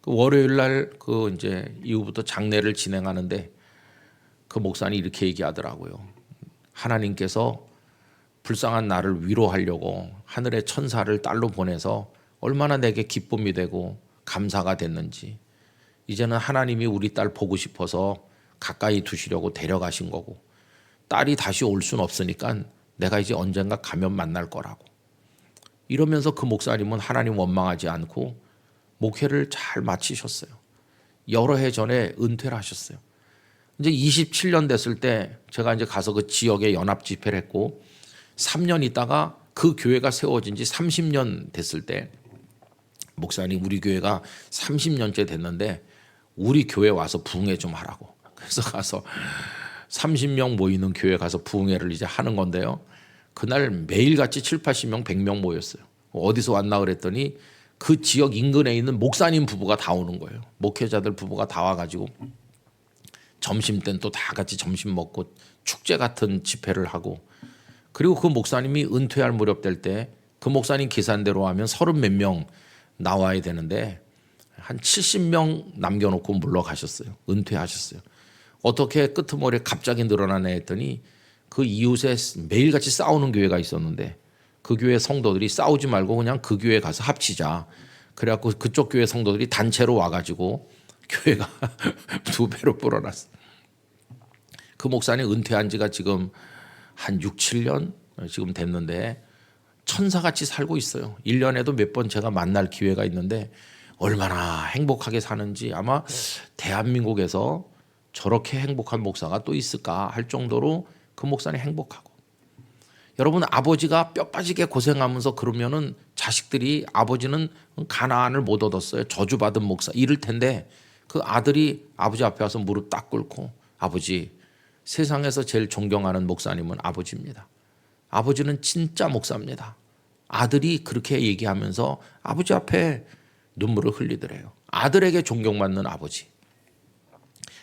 그 월요일날 그 이제 이후부터 장례를 진행하는데 그 목사님 이렇게 얘기하더라고요. 하나님께서 불쌍한 나를 위로하려고 하늘의 천사를 딸로 보내서 얼마나 내게 기쁨이 되고 감사가 됐는지 이제는 하나님이 우리 딸 보고 싶어서 가까이 두시려고 데려가신 거고 딸이 다시 올 수는 없으니까 내가 이제 언젠가 가면 만날 거라고 이러면서 그 목사님은 하나님 원망하지 않고 목회를 잘 마치셨어요. 여러 해 전에 은퇴를 하셨어요. 이제 27년 됐을 때 제가 이제 가서 그 지역에 연합 집회를 했고 3년 있다가 그 교회가 세워진 지 30년 됐을 때 목사님 우리 교회가 30년째 됐는데 우리 교회 와서 부흥회 좀 하라고. 그래서 가서 30명 모이는 교회 가서 부흥회를 이제 하는 건데요. 그날 매일같이 7, 80명, 100명 모였어요. 어디서 왔나 그랬더니 그 지역 인근에 있는 목사님 부부가 다 오는 거예요. 목회자들 부부가 다 와가지고 점심 때는 또 다 같이 점심 먹고 축제 같은 집회를 하고 그리고 그 목사님이 은퇴할 무렵 될 때 그 목사님 계산대로 하면 30 몇 명 나와야 되는데 한 70명 남겨놓고 물러가셨어요. 은퇴하셨어요. 어떻게 끄트머리에 갑자기 늘어나네 했더니 그 이웃에 매일같이 싸우는 교회가 있었는데 그 교회 성도들이 싸우지 말고 그냥 그 교회 가서 합치자. 그래갖고 그쪽 교회 성도들이 단체로 와가지고 교회가 2배로 불어났어요. 그 목사님 은퇴한 지가 지금 한 6, 7년 지금 됐는데 천사같이 살고 있어요. 1년에도 몇 번 제가 만날 기회가 있는데 얼마나 행복하게 사는지 아마 대한민국에서 저렇게 행복한 목사가 또 있을까 할 정도로 그 목사는 행복하고, 여러분 아버지가 뼈 빠지게 고생하면서 그러면은 자식들이 아버지는 가나안을 못 얻었어요. 저주받은 목사 이럴 텐데 그 아들이 아버지 앞에 와서 무릎 딱 꿇고 아버지, 세상에서 제일 존경하는 목사님은 아버지입니다. 아버지는 진짜 목사입니다. 아들이 그렇게 얘기하면서 아버지 앞에 눈물을 흘리더래요. 아들에게 존경받는 아버지,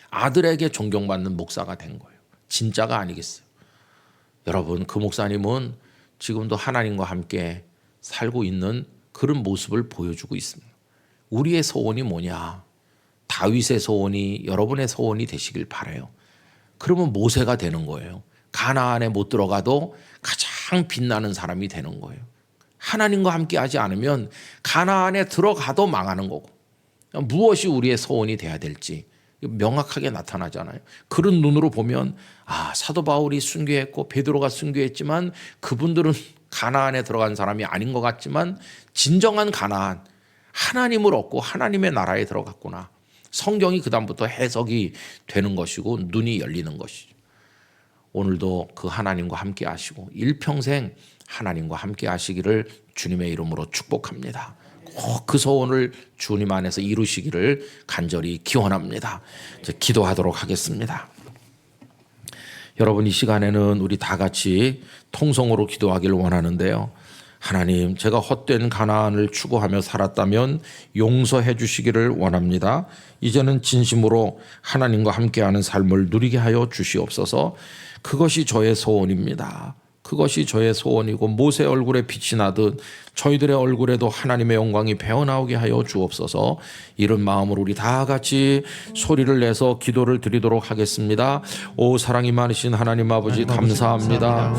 아들에게 존경받는 목사가 된 거예요. 진짜가 아니겠어요? 여러분, 그 목사님은 지금도 하나님과 함께 살고 있는 그런 모습을 보여주고 있습니다. 우리의 소원이 뭐냐? 다윗의 소원이 여러분의 소원이 되시길 바라요. 그러면 모세가 되는 거예요. 가나안에 못 들어가도 가장 빛나는 사람이 되는 거예요. 하나님과 함께 하지 않으면 가나안에 들어가도 망하는 거고, 무엇이 우리의 소원이 돼야 될지 명확하게 나타나잖아요. 그런 눈으로 보면 사도 바울이 순교했고 베드로가 순교했지만 그분들은 가나안에 들어간 사람이 아닌 것 같지만 진정한 가나안, 하나님을 얻고 하나님의 나라에 들어갔구나. 성경이 그다음부터 해석이 되는 것이고 눈이 열리는 것이죠. 오늘도 그 하나님과 함께 하시고 일평생 하나님과 함께 하시기를 주님의 이름으로 축복합니다. 꼭 그 소원을 주님 안에서 이루시기를 간절히 기원합니다. 이제 기도하도록 하겠습니다. 여러분, 이 시간에는 우리 다 같이 통성으로 기도하기를 원하는데요. 하나님, 제가 헛된 가나안을 추구하며 살았다면 용서해 주시기를 원합니다. 이제는 진심으로 하나님과 함께하는 삶을 누리게 하여 주시옵소서. 그것이 저의 소원입니다. 그것이 저의 소원이고 모세 얼굴에 빛이 나듯 저희들의 얼굴에도 하나님의 영광이 배어나오게 하여 주옵소서. 이런 마음으로 우리 다 같이 소리를 내서 기도를 드리도록 하겠습니다. 오 사랑이 많으신 하나님 아버지 감사합니다.